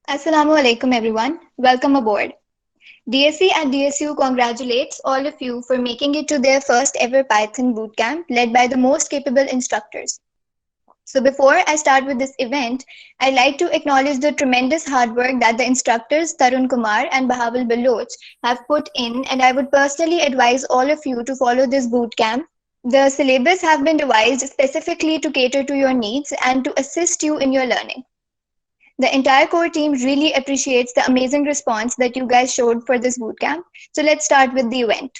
Assalamu alaikum everyone. Welcome aboard. DSC and DSU congratulates all of you for making it to their first ever Python bootcamp led by the most capable instructors. So before I start with this event, I'd like to acknowledge the tremendous hard work that the instructors Tarun Kumar and Bahawal Baloch have put in, and I would personally advise all of you to follow this bootcamp. The syllabus have been devised specifically to cater to your needs and to assist you in your learning. The entire core team really appreciates the amazing response that you guys showed for this bootcamp. So let's start with the event.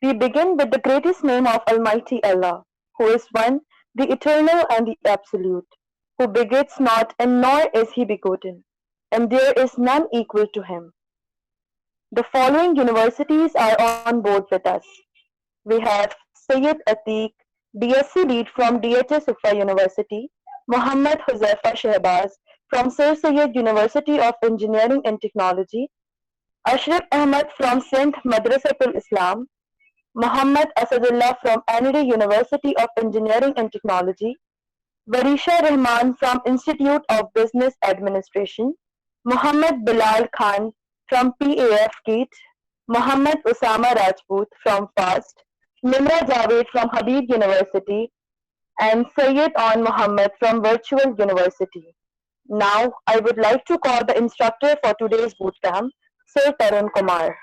We begin with the greatest name of Almighty Allah, who is one, the eternal and the absolute, who begets not and nor is he begotten, and there is none equal to him. The following universities are on board with us. We have Sayyid Atiq, DSc lead from DHS Ufa University, Muhammad Huzaifa Shehbaz from Sir Sayyid University of Engineering and Technology, Ashraf Ahmad from Sindh Madrasatul Islam, Muhammad Asadullah from Anirudh University of Engineering and Technology, Varisha Rahman from Institute of Business Administration, Muhammad Bilal Khan from PAF KIT, Muhammad Usama Rajput from FAST, Nimra Javed from Habib University, and Sayyid On Muhammad from Virtual University. Now, I would like to call the instructor for today's bootcamp, Sir Tarun Kumar.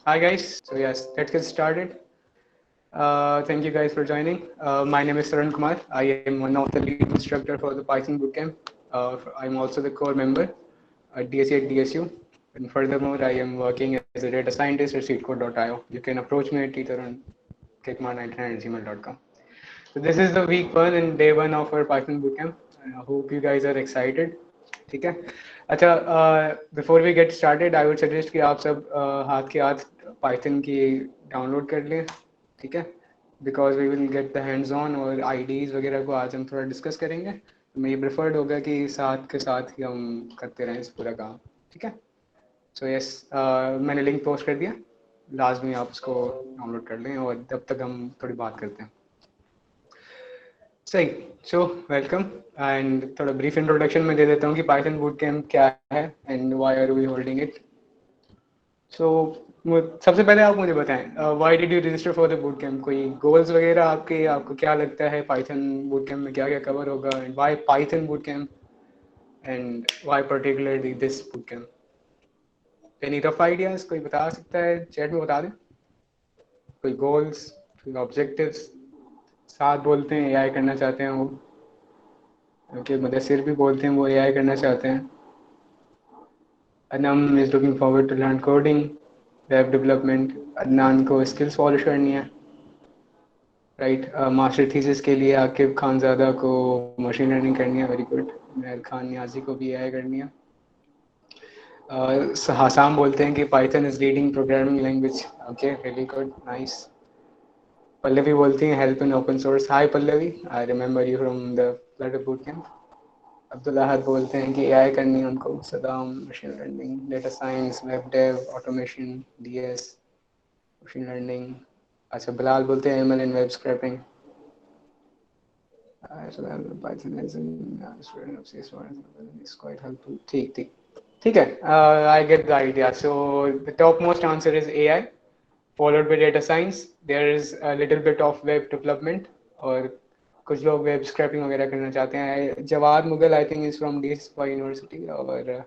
Hi guys. So yes, let's get started. Thank you guys for joining. My name is Saran Kumar. I am one of the lead instructor for the Python Bootcamp. I'm also the core member at DSC at DSU. And furthermore, I am working as a data scientist at seedcode.io. You can approach me at either on kickmar99@gmail.com. So this is the week one and day one of our Python Bootcamp. I hope you guys are excited. ठीक है अच्छा before we get started I would suggest कि आप सब हाथ के हाथ Python की डाउनलोड कर लें ठीक है because we will get the hands on और आईडीज वगैरह को आज हम थोड़ा डिस्कस करेंगे तो मैं ये प्रेफर्ड होगा कि साथ के साथ ही हम करते रहें इस पूरा काम ठीक है सो यस मैंने लिंक पोस्ट कर दिया लास्ट में आप उसको डाउनलोड कर लें और तब तक हम थोड़ी बात करते हैं सही सो वेलकम एंड थोड़ा ब्रीफ इंट्रोडक्शन में दे देता हूँ कि पाइथन बूट कैम्प क्या है and why are we holding it so सबसे पहले आप मुझे बताएं why did you register for the boot camp कोई गोल्स वगैरह आपके आपको क्या लगता है पाइथन बूट कैम्प में क्या क्या कवर होगा and why Python boot camp and why particularly this boot camp any rough ideas कोई बता सकता है चैट में बता दें कोई गोल्स कोई ऑब्जेक्टिव्स साथ बोलते हैं एआई करना चाहते हैं वो क्योंकि मुदस्सिर भी बोलते हैं वो एआई करना चाहते हैं Anam is looking forward to learn coding web development Adnan को स्किल्स पॉलिश करनी है राइट मास्टर थीसिस के लिए आकिब खानज़ादा को मशीन लर्निंग करनी है वेरी गुड मेहर खान नियाजी को भी एआई करनी है हसाम बोलते हैं कि Python is leading programming language okay really good nice Pallavi बोलती हैं help in open source. Hi Pallavi, I remember you from the Flutter Bootcamp. Abdullah हद बोलते हैं कि AI करनी है उनको Saddam machine learning data science web dev automation DS machine learning अच्छा बिलाल बोलते हैं ML in web scraping. Python is quite helpful. ठीक ठीक ठीक है I get the idea. So the topmost answer is AI. Followed by data science. There is a little bit of web development और कुछ लोग वेब स्क्रैपिंग वगैरह करना चाहते हैं Jawad Mughal I think is from DSY university और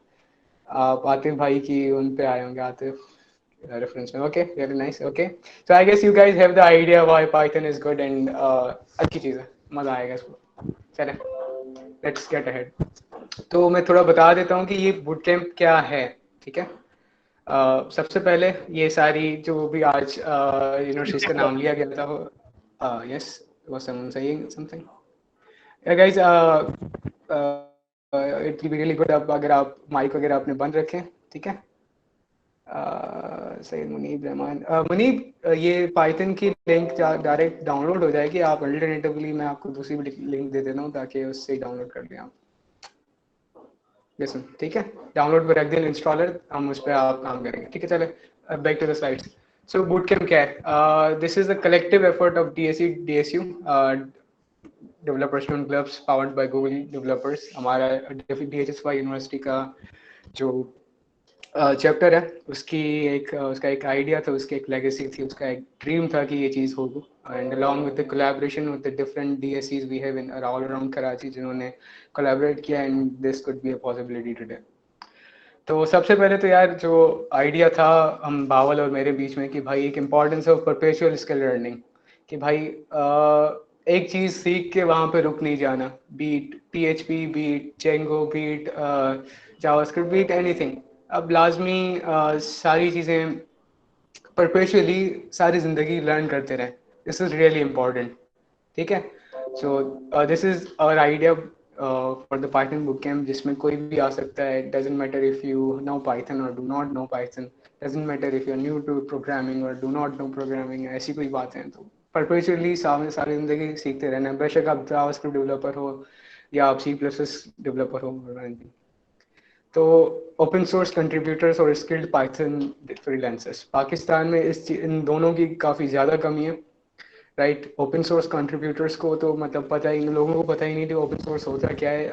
आप आतिफ भाई की उन पे आए होंगे आतिफ रेफरेंस में okay very nice okay so I guess you guys have the idea why Python is good and अच्छी चीज़ है मज़ा आएगा इसको चलें लेट्स गेट अहेड तो मैं थोड़ा बता देता हूँ कि ये बूट कैंप क्या है ठीक है सबसे पहले ये सारी जो भी आज यूनिवर्सिटीज का नाम लिया गया था yes was someone saying something yeah guys it will be really good अगर आप माइक वगैरह आपने बंद रखें ठीक है सैयद मुनीब रहमान मुनीब ये पाइथन की लिंक डायरेक्ट डाउनलोड हो जाएगी आप अल्टरनेटिवली मैं आपको दूसरी भी लिंक दे देता हूँ ताकि उससे डाउनलोड कर लें आप लिसन ठीक है डाउनलोड पर रख दें इंस्टॉलर हम उस पर आप काम करेंगे ठीक है चले back to the slides so boot camp क्या है this is the collective effort of DSC DSU developer student clubs powered by Google developers. हमारा DHSY यूनिवर्सिटी का जो चैप्टर है उसका एक आइडिया था, उसकी एक लेगेसी थी, उसका एक ड्रीम था कि ये चीज़ होगी। And along with the collaboration with the different DSEs we have in all around Karachi जिन्होंने कोलैबोरेट किया, and this could be a possibility today. तो सबसे पहले तो यार जो आइडिया था हम बावल और मेरे बीच में कि भाई एक importance of perpetual skill learning, कि भाई एक चीज़ सीख के वहाँ पे रुक नहीं जाना, beat PHP, beat Django, beat JavaScript, beat anything. अब लाजमी सारी चीज़ें परपेचुअली सारी ज़िंदगी लर्न करते रहें। दिस इज़ रियली इम्पॉर्टेंट, ठीक है। So this is our idea for the Python book camp, जिसमें कोई भी आ सकता है। Doesn't matter if you know Python और do not know Python, doesn't matter if you are new to programming और डू नॉट नो प्रोग्रामिंग, ऐसी कोई बात है। तो परपेचुअली सारी ज़िंदगी सीखते रहना, बेशक आप जावास्क्रिप्ट डेवलपर हो या आप C++ डेवलपर हो और anything। तो ओपन सोर्स कंट्रीब्यूटर्स और स्किल्ड पाइथन फ्रीलांसर्स, पाकिस्तान में इन दोनों की काफ़ी ज़्यादा कमी है, राइट। ओपन सोर्स कंट्रीब्यूटर्स को तो मतलब पता ही, लोगों को पता ही नहीं थी ओपन सोर्स होता क्या है।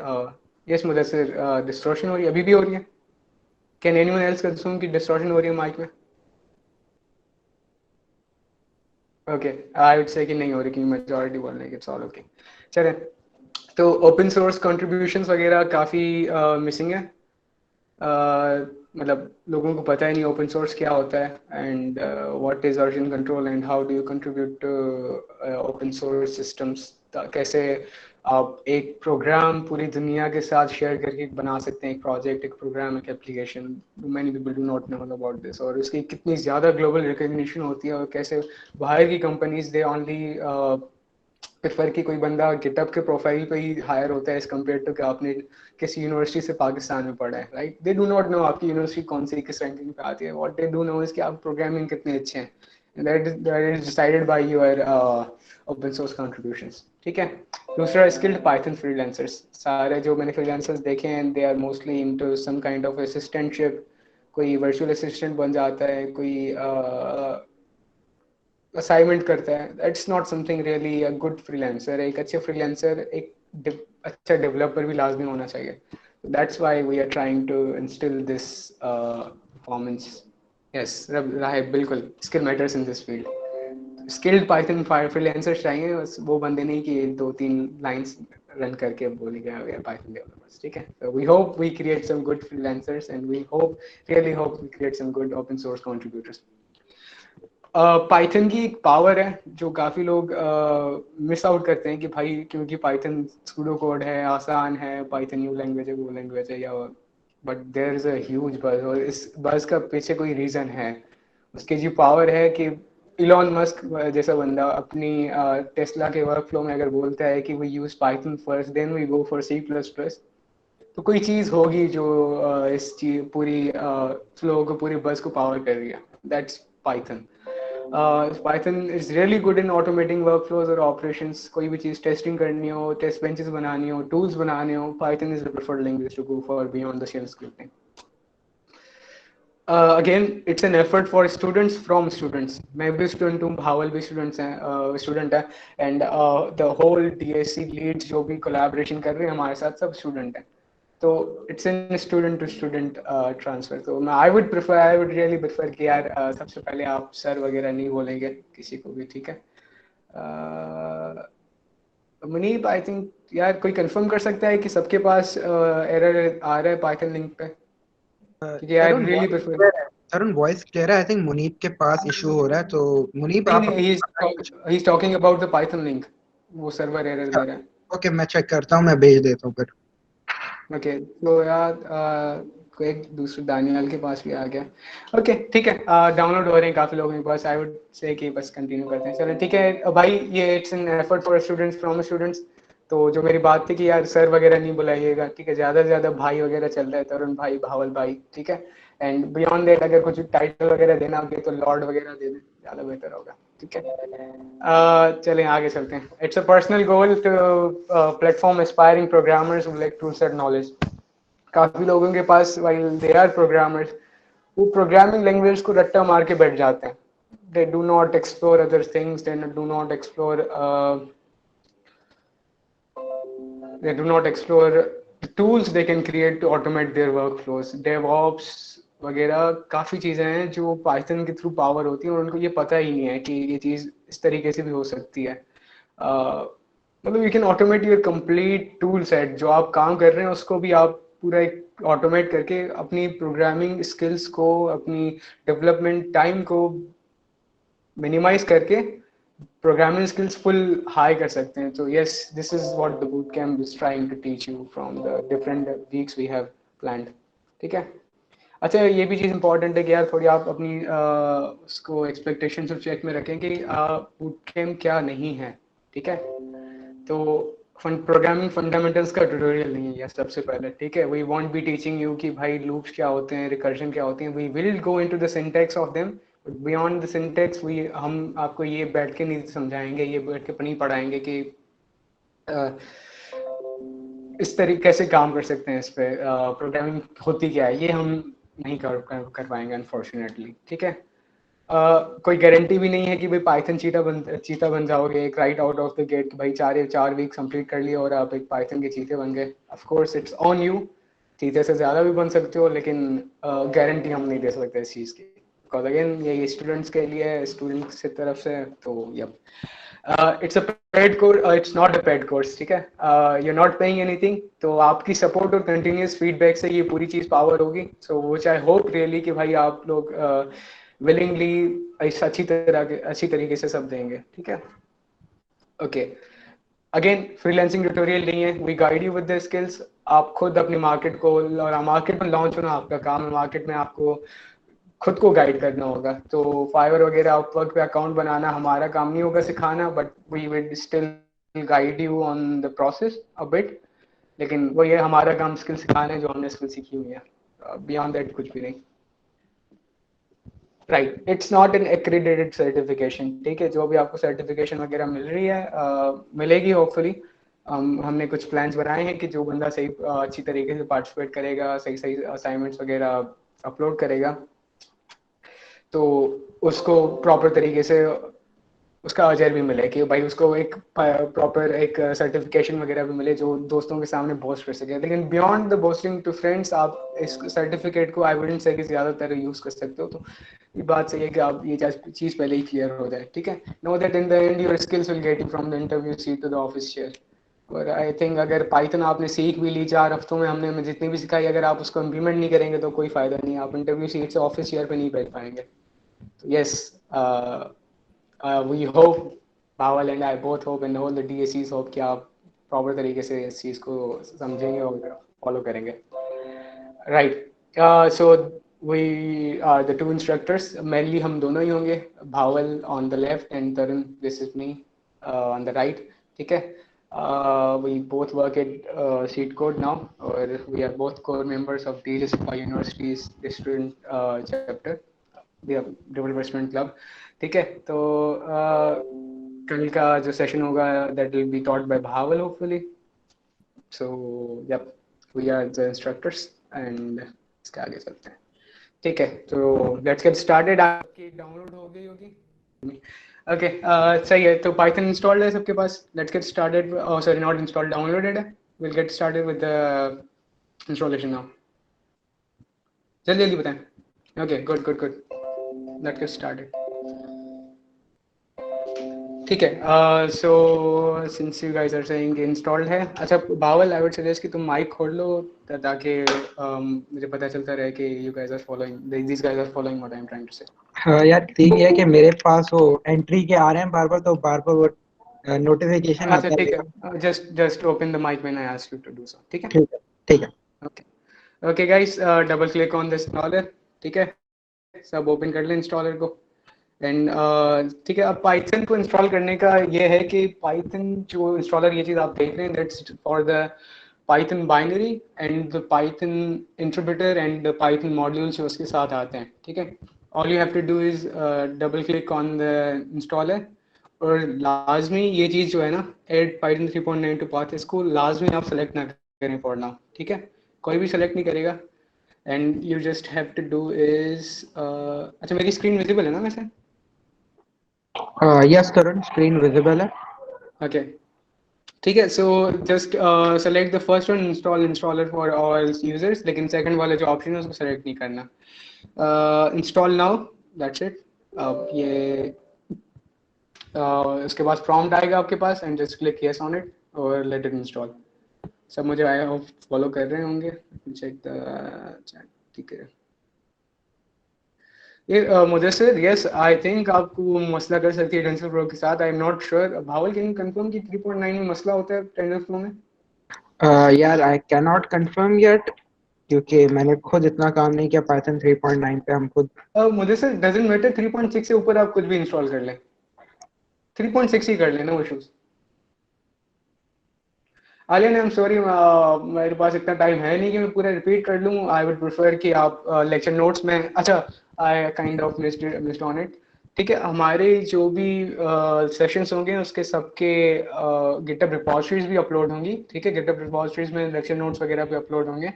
यस मुदस्सिर, डिस्टॉर्शन हो रही है, अभी भी हो रही है? कैन एनीवन एल्स कंज्यूम की डिस्टॉर्शन हो रही है माइक में? ओके, आई वुड से कि नहीं हो रही, क्योंकि मेजॉरिटी बोल रहे हैं कि इट्स ऑल ओके। चलें, तो ओपन सोर्स कंट्रीब्यूशंस वगैरह काफ़ी मिसिंग है। मतलब लोगों को पता ही नहीं ओपन सोर्स क्या होता है, and what is version control and how do you contribute to open source systems. कैसे आप एक प्रोग्राम पूरी दुनिया के साथ शेयर करके बना सकते हैं, एक प्रोजेक्ट, एक प्रोग्राम, एक application. Many people do not know about this, और उसकी कितनी ज़्यादा ग्लोबल रिकग्निशन होती है, और कैसे बाहर की कंपनीज दे ओनली प्रेफर कि कोई बंदा गिटअप के प्रोफाइल पे ही हायर होता है एज कम्पेयर टू कि आपने किसी यूनिवर्सिटी से पाकिस्तान में पढ़ा है, right. They do not know आपकी यूनिवर्सिटी कौन सी किस रैंकिंग पे आती है। What they do know is कि आप प्रोग्रामिंग कितने अच्छे हैं, that is decided by your open source contributions, ठीक है। दूसरा, स्किल्ड पाइथन फ्रीलांसर्स। सारे जो मैंने फ्रीलांसर्स देखे हैं, they are mostly into some kind of assistantship. कोई वर्चुअल असिस्टेंट बन जाता है, कोई असाइनमेंट करता है। That's not something really a good freelancer. एक अच्छे फ्रीलांसर एक अच्छा डेवलपर भी लाजमी होना चाहिए। That's why we are trying to instil this performance. Yes Rahib, बिल्कुल skill matters in this field. Skilled Python freelancers चाहिए, बस वो बंदे नहीं कि 2-3 लाइंस रन करके बोले गया पाइथन डेवलपर्स, ठीक है। So we hope we create some good freelancers, and we really hope we create some good open source contributors. Python की एक पावर है जो काफ़ी लोग मिस आउट करते हैं कि भाई क्योंकि पाइथन सूडो कोड है, आसान है, पाइथन न्यू लैंग्वेज है, वो लैंग्वेज है, या but there is a huge buzz, और इस बज़ का पीछे कोई रीज़न है। उसकी जो पावर है कि इलॉन मस्क जैसा बंदा अपनी टेस्ला के वर्कफ्लो में अगर बोलता है कि we use Python first then we go for C++, तो कोई चीज़ होगी जो इस चीज पूरी फ्लो को, पूरी बस को पावर कर रही है। That's Python. Python is really good in automating workflows और ऑपरेशंस। कोई भी चीज़ टेस्टिंग करनी हो, टेस्ट बेंचेस बनानी हो, टूल्स बनाने हो, Python is the preferred language to go for beyond the shell scripting. Again it's an effort for students from students. मैं भी स्टूडेंट हूँ, भावल भी स्टूडेंट है, and the whole DSC leads जो भी कोलैबोरेशन कर रहे हैं हमारे साथ, सब स्टूडेंट हैं। तो it's an student to student transfer. तो मैं आई वुड रियली प्रेफर कि यार सबसे पहले आप सर वगैरह नहीं बोलेंगे किसी को भी, ठीक है। मुनीब, आई थिंक यार कोई कंफर्म कर सकता है कि सबके पास एरर आ रहा है पाइथन लिंक पे, क्योंकि आई तरुण रियली वॉइस प्रेफर। क्लियर है। तरुण वॉइस क्लियर है। आई थिंक मुनीब के पास इशू हो रहा है, तो मुनीब नहीं आप नहीं, he is talking about the Python link, वो सर्वर एरर दे रहा है। ओके, मैं चेक करता हूँ, मैं भेज देता हूँ फिर। ओके, तो यार कोई एक दूसरे दानियाल के पास भी आ गया। ओके ठीक है, डाउनलोड हो रहे हैं काफ़ी लोगों के पास। आई वुड से कि बस कंटिन्यू करते हैं। चलो ठीक है भाई, ये it's an effort for students from students. तो जो मेरी बात थी कि यार सर वगैरह नहीं बुलाइएगा, ठीक है। ज़्यादा से ज़्यादा भाई वगैरह चल रहा है, तरुण भाई, भावल भाई, ठीक है। एंड बियॉन्ड दैट अगर कुछ टाइटल वगैरह देना होगा तो लॉर्ड वगैरह दे दें, ज़्यादा बेहतर होगा, ठीक है। चलें आगे चलते हैं। It's a personal goal to platform aspiring programmers who like tools and knowledge. काफ़ी लोगों के पास while they are programmers, वो प्रोग्रामिंग लैंग्वेज को रट्टा मार के बैठ जाते हैं। They do not explore other things, they do not explore they do not explore the tools they can create to automate their workflows. DevOps वगैरह काफ़ी चीज़ें हैं जो पाइथन के थ्रू पावर होती हैं और उनको ये पता ही नहीं है कि ये चीज़ इस तरीके से भी हो सकती है. मतलब you can automate your complete tool set. जो आप काम कर रहे हैं उसको भी आप पूरा एक ऑटोमेट करके अपनी प्रोग्रामिंग स्किल्स को, अपनी डेवलपमेंट टाइम को मिनिमाइज करके programming skills full high कर सकते हैं. So yes, this is what the bootcamp is trying to teach you from the different weeks we have planned. ठीक है. अच्छा, ये भी चीज़ इंपॉर्टेंट है कि यार थोड़ी आप अपनी उसको एक्सपेक्टेशंस और चेक में रखें कि bootcamp क्या नहीं है. ठीक है. तो प्रोग्रामिंग फंडामेंटल्स का ट्यूटोरियल नहीं है ये सबसे पहले. ठीक है. We won't be teaching you कि भाई लूप्स क्या होते हैं, रिकर्जन क्या होती हैं. We will go into the syntax of them. Beyond the syntax हम आपको ये बैठ के नहीं समझाएंगे, ये बैठ के नहीं पढ़ाएंगे कि इस तरीके से काम कर सकते हैं इस पे, प्रोग्रामिंग होती क्या है, ये हम नहीं कर पाएंगे अनफॉर्चुनेटली. ठीक है. कोई गारंटी भी नहीं है कि भाई पाइथन चीता बन जाओगे एक right out of the gate. भाई 4 वीक कंप्लीट कर लिया और आप एक पाइथन के चीते बन गए. Of course it's on you. चीते से ज़्यादा भी बन सकते हो, लेकिन गारंटी हम नहीं दे सकते इस चीज़ की. Because again, ये स्टूडेंट्स के लिए, स्टूडेंट्स की तरफ से. तो it's a paid course, it's not a paid course. ठीक है. You are not paying anything. तो आपकी सपोर्ट और कंटिन्यूस फीडबैक से ये पूरी चीज़ पावर होगी. So which I hope really कि भाई आप लोग विलिंगली अच्छी तरीके से सब देंगे. ठीक है. ओके. अगेन फ्रीलांसिंग ट्यूटोरियल नहीं है. We guide you with the skills. आप खुद अपनी मार्केट को, और मार्केट में लॉन्च होना आपका काम है. मार्केट में आपको खुद को गाइड करना होगा. तो फाइवर वगैरह अपवर्क पे अकाउंट बनाना हमारा काम नहीं होगा सिखाना, but we will still guide you on the process a bit. लेकिन वो ये हमारा काम स्किल सिखाना है जो हमने स्किल सीखी हुई है. बियॉन्ड दैट कुछ भी नहीं. Right. It's not an accredited certification. ठीक है. जो भी आपको सर्टिफिकेशन वगैरह मिल रही है, मिलेगी होपफुली. हमने कुछ प्लान्स बनाए हैं कि जो बंदा सही अच्छी तरीके से पार्टिसिपेट करेगा, सही असाइनमेंट्स वगैरह अपलोड करेगा, तो उसको प्रॉपर तरीके से उसका अजर भी मिले कि भाई उसको एक प्रॉपर एक सर्टिफिकेशन वगैरह भी मिले जो दोस्तों के सामने बोस्ट कर सके. लेकिन beyond the boasting to friends, आप इस सर्टिफिकेट को आई वुडंट से कि ज़्यादातर यूज़ कर सकते हो. तो ये बात सही है कि आप ये चीज़ पहले ही क्लियर हो जाए. ठीक है. Know that in the end your skills will get you from the interview seat to the office chair. और आई थिंक अगर पाइथन आपने सीख भी ली 4 हफ्तों में, हमने जितनी भी सिखाई, अगर आप उसको इम्प्लीमेंट नहीं करेंगे तो कोई फ़ायदा नहीं. आप इंटरव्यू सीट से ऑफिस चेयर पर नहीं बैठ पाएंगे. Yes, we hope, Bawal and I both hope, and all the DSCs hope कि आप प्रॉपर तरीके से इस चीज़ को समझेंगे और फॉलो करेंगे. Right. So we are the 2 instructors. Mainly हम दोनों ही होंगे. Bhaval on the left and Tarun, this is me on the right. ठीक है. We both work at Seed Code now, or we are both core members of DSFI University's student chapter, the Developer Student Club. ठीक है. तो कल का जो session होगा that will be taught by Bhaval hopefully. So yep, we are the instructors and इसके आगे चलते हैं. ठीक है. तो let's get started. आपकी डाउनलोड हो गई होगी. ओके. सही है. तो पाइथन इंस्टॉल्ड है सबके पास. Let's get started. Sorry, not installed, downloaded है. Will get started with the installation now. जल्दी बताएं. Okay. Good. Let's get started. ठीक है. So since you guys are saying installed है. अच्छा बावल, आई वुड सजेस्ट कि तुम माइक खोल लो ताकि मुझे पता चलता रहे कि you guys are following, this guys are following what I am trying to say. हाँ यार, ठीक है कि मेरे पास वो एंट्री के आ रहे हैं बार बार, तो बार बार वो नोटिफिकेशन आता है. ठीक है. Just open the mic when I ask you to do so. ठीक है. ठीक है. Okay guys, double click on the installer. ठीक है. सब ओपन कर लें इंस्टॉलर को. एंड ठीक है. अब पाइथन को इंस्टॉल करने का ये है कि पाइथन जो इंस्टॉलर, ये चीज़ आप देख रहे हैं, that's for the Python binary and the Python interpreter and the Python modules जो उसके साथ आते हैं. ठीक है. All you have to do is double click on the installer. और लाजमी ये चीज़ जो है ना, एड पाइथन 3.9 टू पाथ, इसको लाजमी आप सेलेक्ट ना करें फॉर नाउ. ठीक है. कोई भी सेलेक्ट नहीं करेगा. And you just have to do is, अच्छा मेरी स्क्रीन विजिबल है ना वैसे? यस तरुण, स्क्रीन विजिबल है. ओके. ठीक है, so just select the first one, install installer for all users, लेकिन सेकंड वाला जो ऑप्शन है उसको सेलेक्ट नहीं करना। Install now, that's it. अब ये उसके बाद प्रॉम्प्ट आएगा आपके पास and just click yes on it और लेट इट इंस्टॉल। सब मुझे आई होप फॉलो कर रहे होंगे। चेक द चैट, ठीक है। ये मुदस्सिर, यस आई थिंक आपको मसला कर सकती है टेंसर फ्लो के साथ। I am not sure. Bhawal, can you confirm कि 3.9 में मसला होता है टेंसर फ्लो में? यार आई कैन नॉट कंफर्म येट, क्योंकि मैंने खुद इतना काम नहीं किया पाइथन 3.9 पे। हम खुद मुदस्सिर, डजंट मैटर, 3.6 से ऊपर आप कुछ भी इंस्टॉल कर लें, 3.6 ही कर लें, no issues. Aliyan, I am sorry, मेरे पास इतना टाइम है नहीं कि मैं पूरा रिपीट कर लूँ। आई वुड प्रेफर कि आप लेक्चर नोट्स में, अच्छा, I kind of missed on it. ठीक है, हमारे जो भी सेशंस होंगे उसके सबके गिटहब रिपॉजिटरीज भी अपलोड होंगी। ठीक है, गिटहब रिपॉजिटरीज में लेक्चर नोट्स वगैरह भी अपलोड होंगे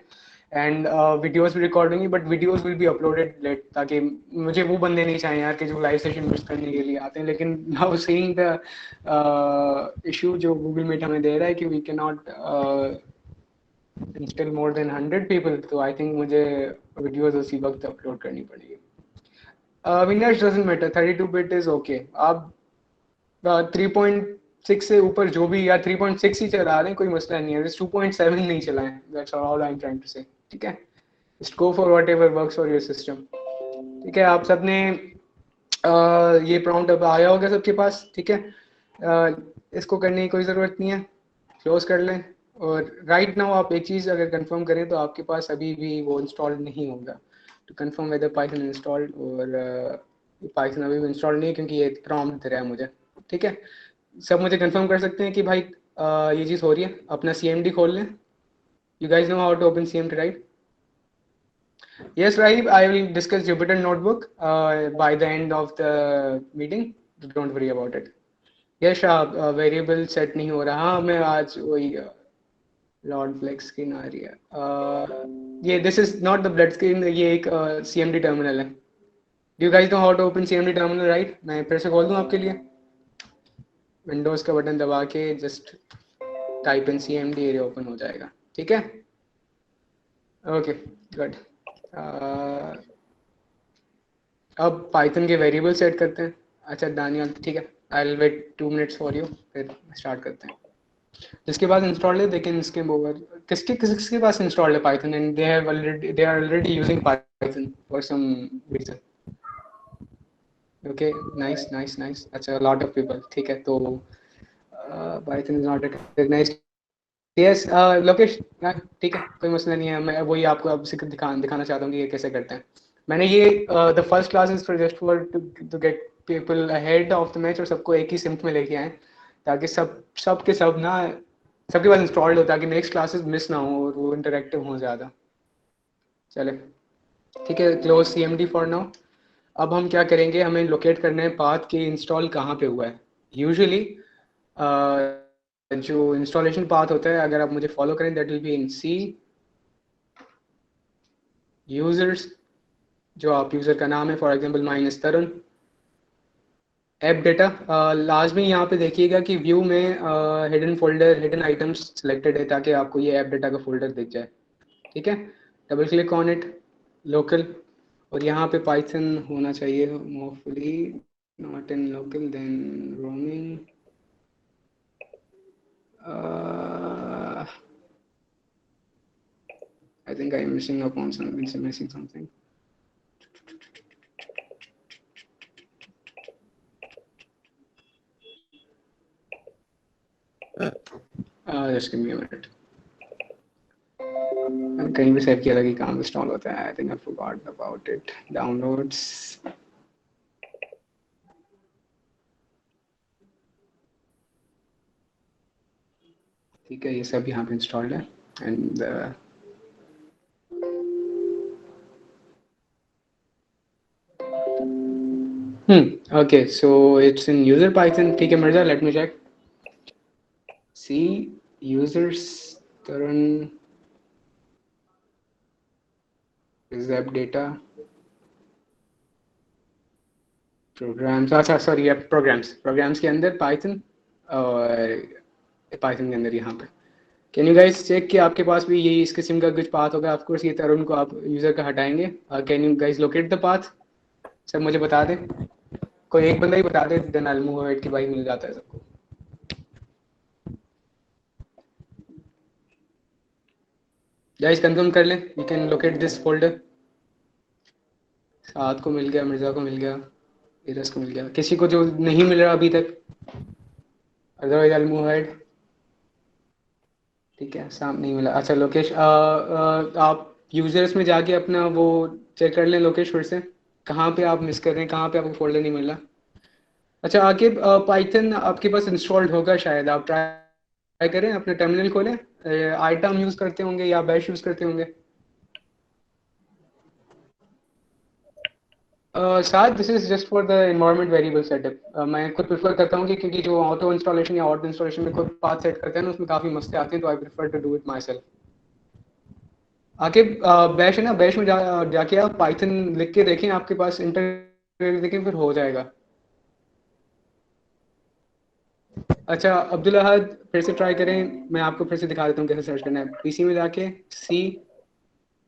एंड वीडियोस भी रिकॉर्ड होंगी, but videos will be uploaded late, ताकि मुझे वो बंदे नहीं चाहिए यार कि जो लाइव सेशन मिस करने के लिए आते हैं। लेकिन नाउ सीइंग द इशू जो गूगल मीट हमें दे रहा है कि we can not install more than 100 people, तो आई थिंक मुझे वीडियोस उसी वक्त अपलोड करनी पड़ेगी। Windows doesn't matter, 32 bit is okay. आप 3.6 से ऊपर जो भी, या 3.6 ही चला रहे हैं, कोई मसला नहीं है। 2.7 नहीं चलाएं, that's all I am trying to say. ठीक है, just go for whatever works for your system. ठीक है, आप सबने ये प्रॉम्प्ट अब आया होगा सबके पास। ठीक है, इसको करने की कोई ज़रूरत नहीं है, क्लोज कर लें। और राइट नाउ आप एक चीज़ अगर कंफर्म करें तो आपके पास अभी भी वो इंस्टॉल नहीं होगा। To confirm whether Python installed, और पाइथन अभी भी इंस्टॉल नहीं है क्योंकि ये प्रॉम्प्ट दे रहा है मुझे। ठीक है, सब मुझे कंफर्म कर सकते हैं कि भाई ये चीज़ हो रही है। अपना CMD खोल लें। You guys know how to open CMD, right? Yes, Rahib, I will discuss Jupyter Notebook by the end of the meeting. Don't worry about it. Yes, variable set नहीं हो रहा। हाँ, मैं आज वही लॉर्ड ब्लैक स्क्रीन आ रही है। ये this is not the blood screen, ये एक CMD टर्मिनल है। Do you guys know how to open CMD terminal, right? मैं फिर से खोल दूँ आपके लिए। विंडोज का बटन दबा के just type in CMD, area open हो जाएगा। ठीक है, ओके, गुड। अब पाइथन के वेरिएबल सेट करते हैं। अच्छा दानियल, ठीक है, I will wait 2 minutes for you, फिर स्टार्ट करते हैं। जिसके पास इंस्टॉल्ड है दे कैन स्किप ओवर। किसके पास इंस्टॉल्ड है Python and they are already using Python for some reason? Okay, nice nice nice, अच्छा, लॉट ऑफ पीपल। ठीक है, तो Python is not recognized. Yes Lokesh, ठीक है, कोई मसला नहीं है। मैं वही आपको अब दिखाना चाहता हूँ कि ये कैसे करते हैं। मैंने ये the first class is just for to get people ahead of the match, और सबको एक ही सिम्प में लेके आए ताकि सब के सब ना, सबके पास इंस्टॉल्ड हो, ताकि नेक्स्ट क्लासेस मिस ना हो और वो इंटरेक्टिव हो ज़्यादा। चले, ठीक है, क्लोज CMD फॉर नाउ। अब हम क्या करेंगे, हमें लोकेट करना है पाथ के इंस्टॉल कहाँ पे हुआ है। यूजुअली जो इंस्टॉलेशन पाथ होता है, अगर आप मुझे फॉलो करें, that will be in C users, जो आप यूजर का नाम है, for example minus Tarun. App data, last में यहाँ पे देखिएगा कि व्यू में hidden folder, hidden items selected है, ताकि आपको ये ऐप डेटा का फोल्डर दिख जाए। ठीक है, double click on it, local, और यहाँ पे पाइथन होना चाहिए hopefully, not in local then roaming. I think I am missing upon something, missing something. Just give me a minute. कहीं भी सेव किया था कि कहाँ इंस्टॉल होता है। I think I forgot about it. Downloads. ठीक है, ये सब यहाँ पे इंस्टॉल्ड है and okay, so it's in user Python. ठीक है Mirza, let me check. See users Tarun is app data programs। अच्छा सॉरी, programs के अंदर Python और पाइथन के अंदर यहाँ पे। कैन यू गाइस चेक कि आपके पास भी यही इस किस्म का कुछ पाथ होगा? ऑफ कोर्स ये तरुण को आप यूजर का हटाएंगे। Can you guys locate the path? सब मुझे बता दें, कोई एक बंदा ही बता दे, then I will move ahead कि भाई मिल जाता है सबको। गाइस कंफर्म कर लें, you can locate this folder. Saad को मिल गया, मिर्जा को मिल गया, इरस को मिल गया, किसी को जो नहीं मिल रहा अभी तक, otherwise I will move ahead. ठीक है, सामने नहीं मिला। अच्छा लोकेश, आप यूजर्स में जाके अपना वो चेक कर लें लोकेश फिर से, कहाँ पे आप मिस कर रहे हैं, कहाँ पे आपको फोल्डर नहीं मिल रहा। अच्छा आके पाइथन आपके पास इंस्टॉल्ड होगा शायद, आप ट्राई करें, अपने टर्मिनल खोलें। आइटम यूज करते होंगे या बैश यूज करते होंगे? शायद this is just for the environment variable setup. मैं खुद प्रेफर करता हूँ कि क्योंकि जो ऑटो इंस्टॉलेशन या ऑटो इंस्टॉलेशन में खुद पाथ सेट करते हैं ना, उसमें काफ़ी मसले आते हैं, तो I prefer to do it myself. आके बैश है ना, बैश में जाके आप पाइथन लिख के देखें, आपके पास इंटर देखें, फिर हो जाएगा। अच्छा अब्दुल अहद फिर से ट्राई करें, मैं आपको फिर से दिखा देता हूँ कैसे सर्च करना है। पीसी में जाके सी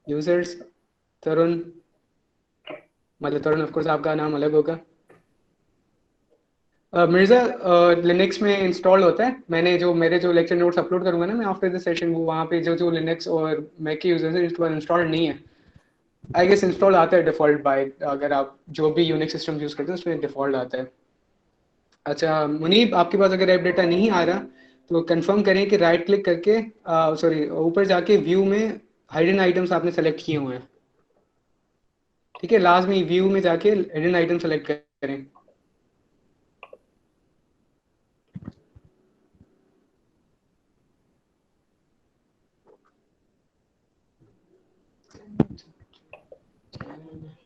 यूजर्स तरुण, मतलब तरुण ऑफ कोर्स आपका नाम अलग होगा। मिर्ज़ा लिनक्स में इंस्टॉल होता है, मैंने जो मेरे जो लेक्चर नोट्स अपलोड करूंगा ना मैं आफ्टर दिस सेशन, वो वहाँ पे जो जो लिनक्स और मैक के यूजर्स हैं इस बार इंस्टॉल नहीं है। आई गेस इंस्टॉल आता है डिफॉल्ट बाय, अगर आप जो भी यूनिक्स सिस्टम यूज़ करते हैं उसमें डिफॉल्ट आता है। अच्छा मुनीब, आपके पास अगर ऐप डेटा नहीं आ रहा तो कंफर्म करें कि राइट क्लिक करके, सॉरी ऊपर जाके व्यू में हाइडन आइटम्स आपने सेलेक्ट किए हुए हैं। ठीक है, लास्ट में व्यू में जाके हिडन आइटम सेलेक्ट करें।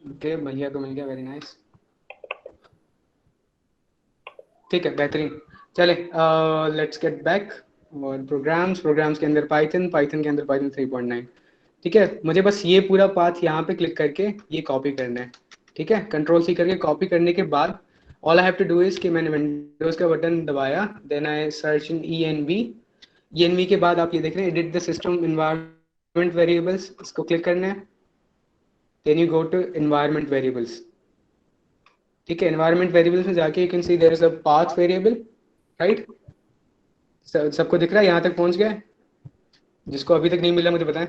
ओके भैया को मिल गया, वेरी नाइस। ठीक है बेहतरीन। चले लेट्स गेट बैक। और प्रोग्राम्स के अंदर पाइथन के अंदर पाइथन 3.9। ठीक है, मुझे बस ये पूरा पाथ यहाँ पे क्लिक करके ये कॉपी करना है। ठीक है, कंट्रोल सी करके कॉपी करने के बाद all I have to do is कि मैंने विंडोज का बटन दबाया, then I search in E N V के बाद आप ये देख रहे हैं edit the system environment variables, इसको क्लिक करना है। Then you go to environment variables. ठीक है, एनवायरनमेंट वेरिएबल्स में जाके you can see there is a path variable, right? सबको दिख रहा है, यहाँ तक पहुंच गया? जिसको अभी तक नहीं मिला मुझे बताएं।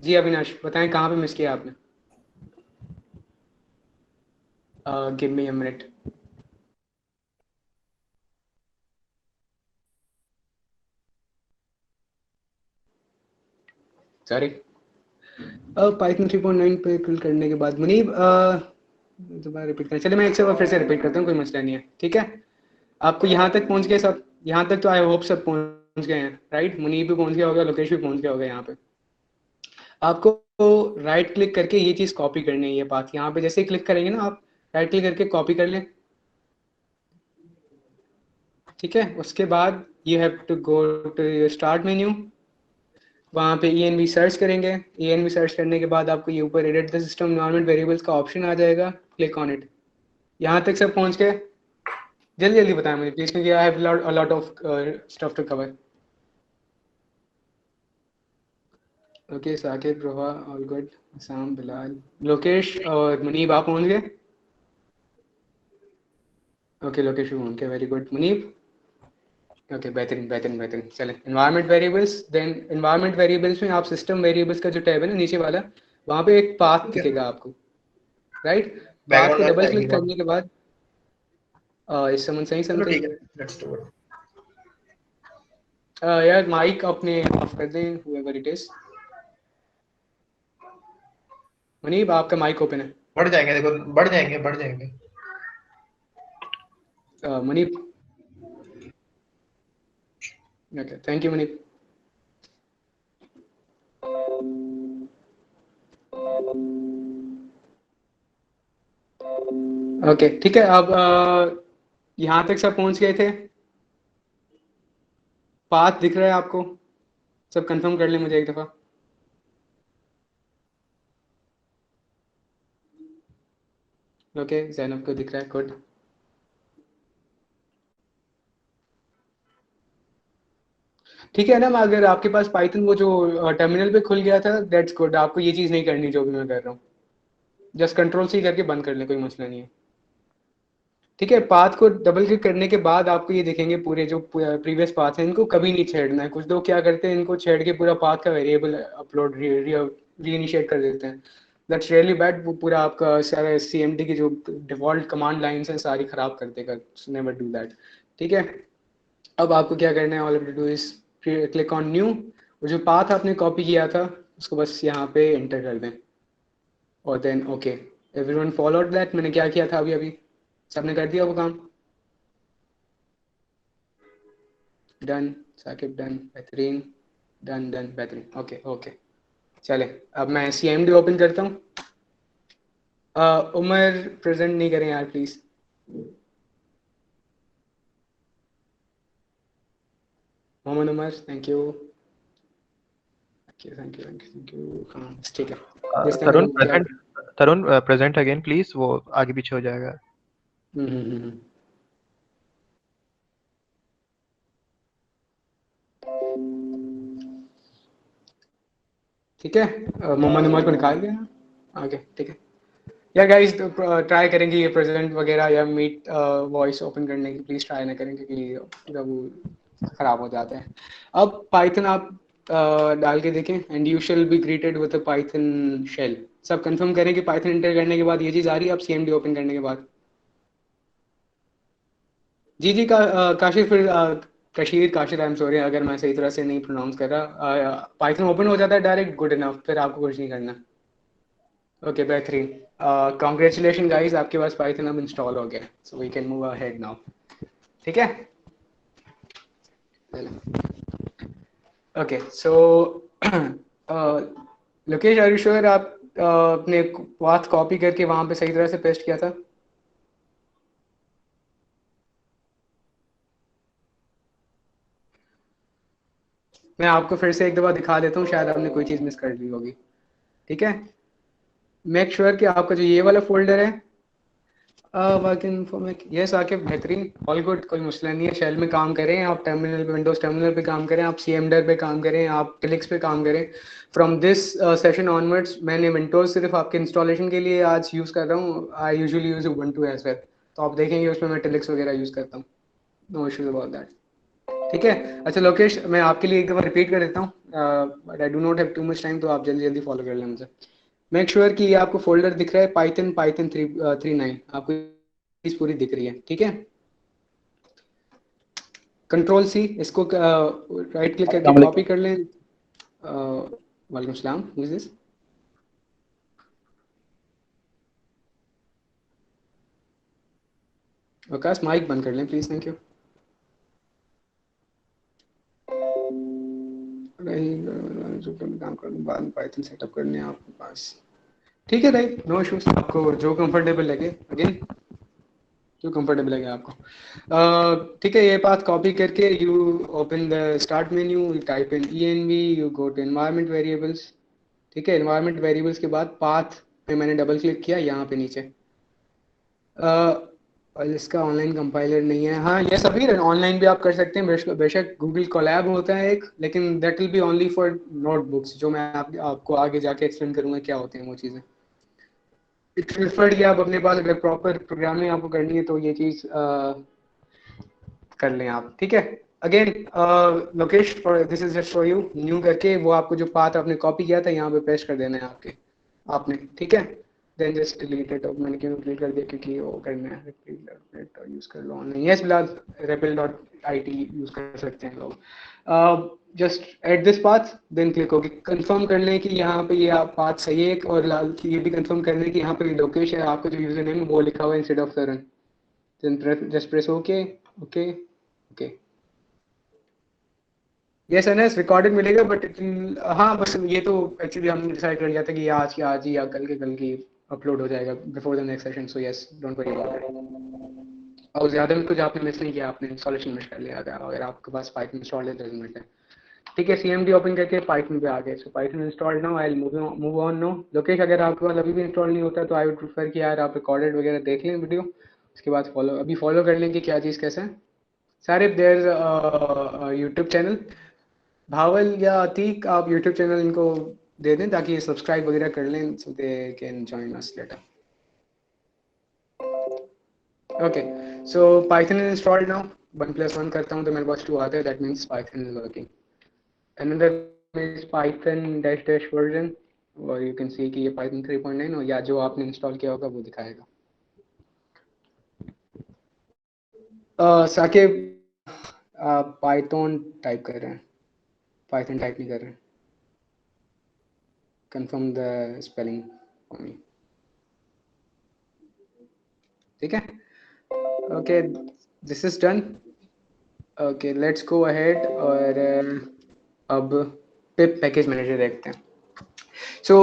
जी अविनाश बताएं, कहाँ पे मिस किया आपने? Give me a minute. Sorry. Python 3.9 पे क्लिक करने के बाद मुनीब दोबारा रिपीट करें, चलिए मैं एक से बार फिर से रिपीट करता हूँ, कोई मसला नहीं है। ठीक है, आपको यहाँ तक पहुँच गए सब? यहाँ तक तो आई होप सब पहुँच गए हैं, राइट? मुनीब भी पहुँच गया होगा, लोकेश भी पहुँच गया होगा। यहाँ पे आपको राइट क्लिक करके ये चीज़ कॉपी करनी है, ये बात यहाँ पे जैसे ही क्लिक करेंगे ना आप, राइट क्लिक करके कॉपी कर लें। ठीक है, उसके बाद you have to go to your start menu, वहाँ पे ई सर्च करेंगे। ई सर्च करने के बाद आपको ये ऊपर edit the system environment variables का ऑप्शन आ जाएगा, क्लिक ऑन इट। यहाँ तक सब पहुँच गए? जल्दी जल्दी बताएं मुझे प्लीज, क्योंकि I have a lot of stuff to cover. Okay Saqib, Roha, all good, Sham, Bilal, Lokesh और मुनीब आप पहुँच गए? ओके लोकेश भी पहुँच गए, वेरी गुड। मुनीब ओके बेहतरीन बेहतरीन बेहतरीन। चले environment variables, then environment variables में आप सिस्टम वेरिएबल्स का जो टैब है ना नीचे वाला, वहाँ पे एक पाथ ठीक है, दिखेगा आपको, राइट? पाथ बैकग्राउंड पे नॉइस डबल आएगी क्लिक बहुत। करने के बाद इस समन सही चलो ठीक समथिंग। है, लेट्स डू इट। यार माइक अपने ऑफ कर दें, whoever it is। मुनीब आपका माइक ओपन है। बढ़ जाएंगे, देखो बढ़ जाएंगे बढ़ जाएंगे। Munib okay, thank you Munib. Okay ठीक है, अब यहाँ तक सब पहुँच गए थे, पाथ दिख रहा है आपको? सब कंफर्म कर लें मुझे एक दफ़ा। ओके जैनब को दिख रहा है, गुड। ठीक है ना। अगर आपके पास पाइथन वो जो टर्मिनल पे खुल गया था, दैट्स गुड। आपको ये चीज़ नहीं करनी जो भी मैं कर रहा हूँ, जस्ट कंट्रोल सी करके बंद कर लें, कोई मसला नहीं है। ठीक है, पाथ को डबल क्लिक करने के बाद आपको ये देखेंगे पूरे जो प्रीवियस पाथ है इनको कभी नहीं छेड़ना है। कुछ लोग क्या करते हैं, इनको छेड़ के पूरा पाथ का वेरिएबल अपलोड री इनिशिएट कर देते हैं। That's really bad. वो पूरा आपका सारा CMD की जो डिफॉल्ट कमांड लाइन्स हैं सारी खराब कर देगा। Never do that. ठीक है, अब आपको क्या करना है, all you do is click on new. वो जो पाथ आपने कॉपी किया था उसको बस यहाँ पे एंटर कर दें और then okay. Everyone followed that. मैंने क्या किया था अभी अभी, सबने कर दिया वो काम। डन, साकिब डन, बेहतरीन, डन डन, बेहतरीन, ओके ओके। चले, अब मैं CMD ओपन करता हूँ। उमर प्रेजेंट नहीं करें यार please. Mohammad Umar, thank you thank you thank you thank you thank you. हाँ ठीक है, जिस टाइम तरुण क्या। Present, Tarun present again please, वो आगे पीछे हो जाएगा। हम्म। ठीक है, मोहम्मद उमर को निकाल दिया आगे। ठीक है या गाइस, ट्राई करेंगे ये प्रेजेंट वगैरह या मीट वॉइस ओपन करने की प्लीज ट्राई ना करें, क्योंकि पूरा वो खराब हो जाता है। अब पाइथन आप डाल के देखें, and you shall be greeted with a Python shell. सब कंफर्म करें कि पाइथन एंटर करने के बाद ये चीज़ आ रही है। आप CMD ओपन करने के बाद जी जी का काशिफ, फिर कशीर, काशिर, आई एम सॉरी अगर मैं सही तरह से नहीं प्रोनाउंस कर रहा। पाइथन ओपन हो जाता है डायरेक्ट, गुड इनफ, फिर आपको कुछ नहीं करना। ओके बेहतरीन, कॉन्ग्रेचुलेशन गाइस, आपके पास पाइथन अब इंस्टॉल हो गया, so we can move ahead now. ठीक है, okay so Lokesh, are you sure आप अपने पाथ कॉपी करके वहां पे सही तरह से पेस्ट किया था? मैं आपको फिर से एक दफ़ा दिखा देता हूँ, शायद आपने कोई चीज़ मिस कर ली होगी। ठीक है, मेक श्योर कि आपका जो ये वाला फोल्डर है यस आके बेहतरीन, ऑल गुड, कोई मसला नहीं है। शेल में काम करें आप, टर्मिनल पे, विंडोज टर्मिनल पे काम करें आप, CMDer पे काम करें आप, टिलिक्स पे काम करें। फ्रॉम दिस सेशन ऑनवर्ड्स मैंने विंडोज सिर्फ आपके इंस्टॉलेशन के लिए आज यूज़ कर रहा हूँ। I usually use Ubuntu as well, तो आप देखेंगे उसमें मैं टिलिक्स वगैरह यूज़ करता हूँ। No issues about that. ठीक है, अच्छा लोकेश, मैं आपके लिए एक दफ़ा रिपीट कर देता हूँ, but I do not have too much time, तो आप जल्दी जल्दी फॉलो कर लें मुझे। मेक श्योर कि ये आपको फोल्डर दिख रहा है, पाइथन पाइथन 339 आपको चीज़ पूरी दिख रही है। ठीक है, कंट्रोल C, इसको राइट क्लिक करके कॉपी कर लें। वालेकुम सलाम, who is this? Akash, mike बंद कर लें प्लीज, थैंक यू। काम कर लूँ बाद में, पाइथन सेटअप करने हैं आपके पास। ठीक है राइट, नो इश्यूज, आपको जो कंफर्टेबल लगे, अगेन जो कंफर्टेबल लगे आपको। ठीक है, ये पाथ कॉपी करके you open the start menu, you type in env, you go to environment variables. ठीक है, एनवायरनमेंट वेरिएबल्स के बाद पाथ पे मैंने डबल क्लिक किया यहाँ पे नीचे। और इसका ऑनलाइन कंपाइलर नहीं है। हाँ ये सभी ऑनलाइन भी आप कर सकते हैं, बेशक गूगल कोलैब होता है एक, लेकिन that will be only for notebooks, जो मैं आपको आगे जाके एक्सप्लेन करूँगा क्या होते हैं वो चीज़ें। इट्स प्रिफर्ड कि आप अपने पास अगर प्रॉपर प्रोग्रामिंग आपको करनी है तो ये चीज़ कर लें आप। ठीक है, again Lokesh, for this is just for you, new करके वो आपको जो पाथ आपने कॉपी किया था यहाँ पे पेस्ट कर देना है आपने। ठीक है, देन जस्ट डिलीट इट। अब मैंने क्यों डिलीट कर दिया, क्योंकि वो करना है, रिपीट यूज कर लो online. Yes Bilal, repl.it use कर सकते हैं लोग। Just at this path, then click होगी, कंफर्म कर लें कि यहाँ पे ये आप पाथ सही है, और लाल ये भी कंफर्म कर लें कि यहाँ पे लोकेश है, आपका जो यूजर नेम है वो लिखा हुआ है instead of Saran. Then just press okay okay okay. Yes NS recorded मिलेगा, बट हाँ बस ये तो एक्चुअली हमने डिसाइड कर लिया था कि ये आज ही या कल के कल की अपलोड हो जाएगा before the next session, so yes don't worry about it. और ज़्यादा में कुछ आपने मिस नहीं किया, आपने इंस्टॉलेशन मिस कर लिया था, अगर आपके पास पाइथन इंस्टॉल है डजंट है। ठीक है, CMD ओपन करके पाइथन पे आ गए, so Python installed now, I will move on no. Lokesh, अगर आपके पास अभी भी इंस्टॉल नहीं होता तो आई वुड प्रेफर कि यार आप रिकॉर्डेड वगैरह देख लें वीडियो, उसके बाद फॉलो कर लें कि क्या चीज़ कैसे है। सारे देयर यूट्यूब चैनल, भावल या अतीक, आप यूट्यूब चैनल इनको दे दें ताकि ये सब्सक्राइब वगैरह कर लें, so they can join us later. Okay, so Python is installed now. 1+1 करता हूँ तो मेरे पास 2 आता है, that means Python is working. Another is Python dash dash version, और you can see कि ये Python 3.9 और या जो आपने इंस्टॉल किया होगा वो दिखाएगा. साकिब, आप Python टाइप कर रहे हैं, Python टाइप नहीं कर रहे हैं. Confirm the spelling for me. ठीक है? Okay, this is done. Okay, let's go ahead और अब pip package manager देखते हैं. So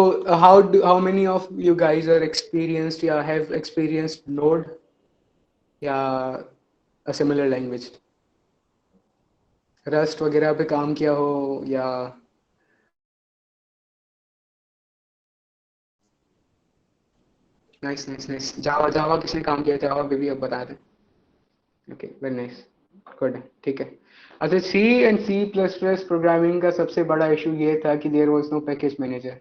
how many of you guys are experienced या have experienced Node या a similar language? Rust वगैरह पे काम किया हो या नाइस जावा किसने काम किया, जावा पे भी अब बता दें. ओके, वेरी नाइस, गुड, ठीक है. अच्छा, C and C plus plus programming का सबसे बड़ा इशू ये था कि there was no package manager.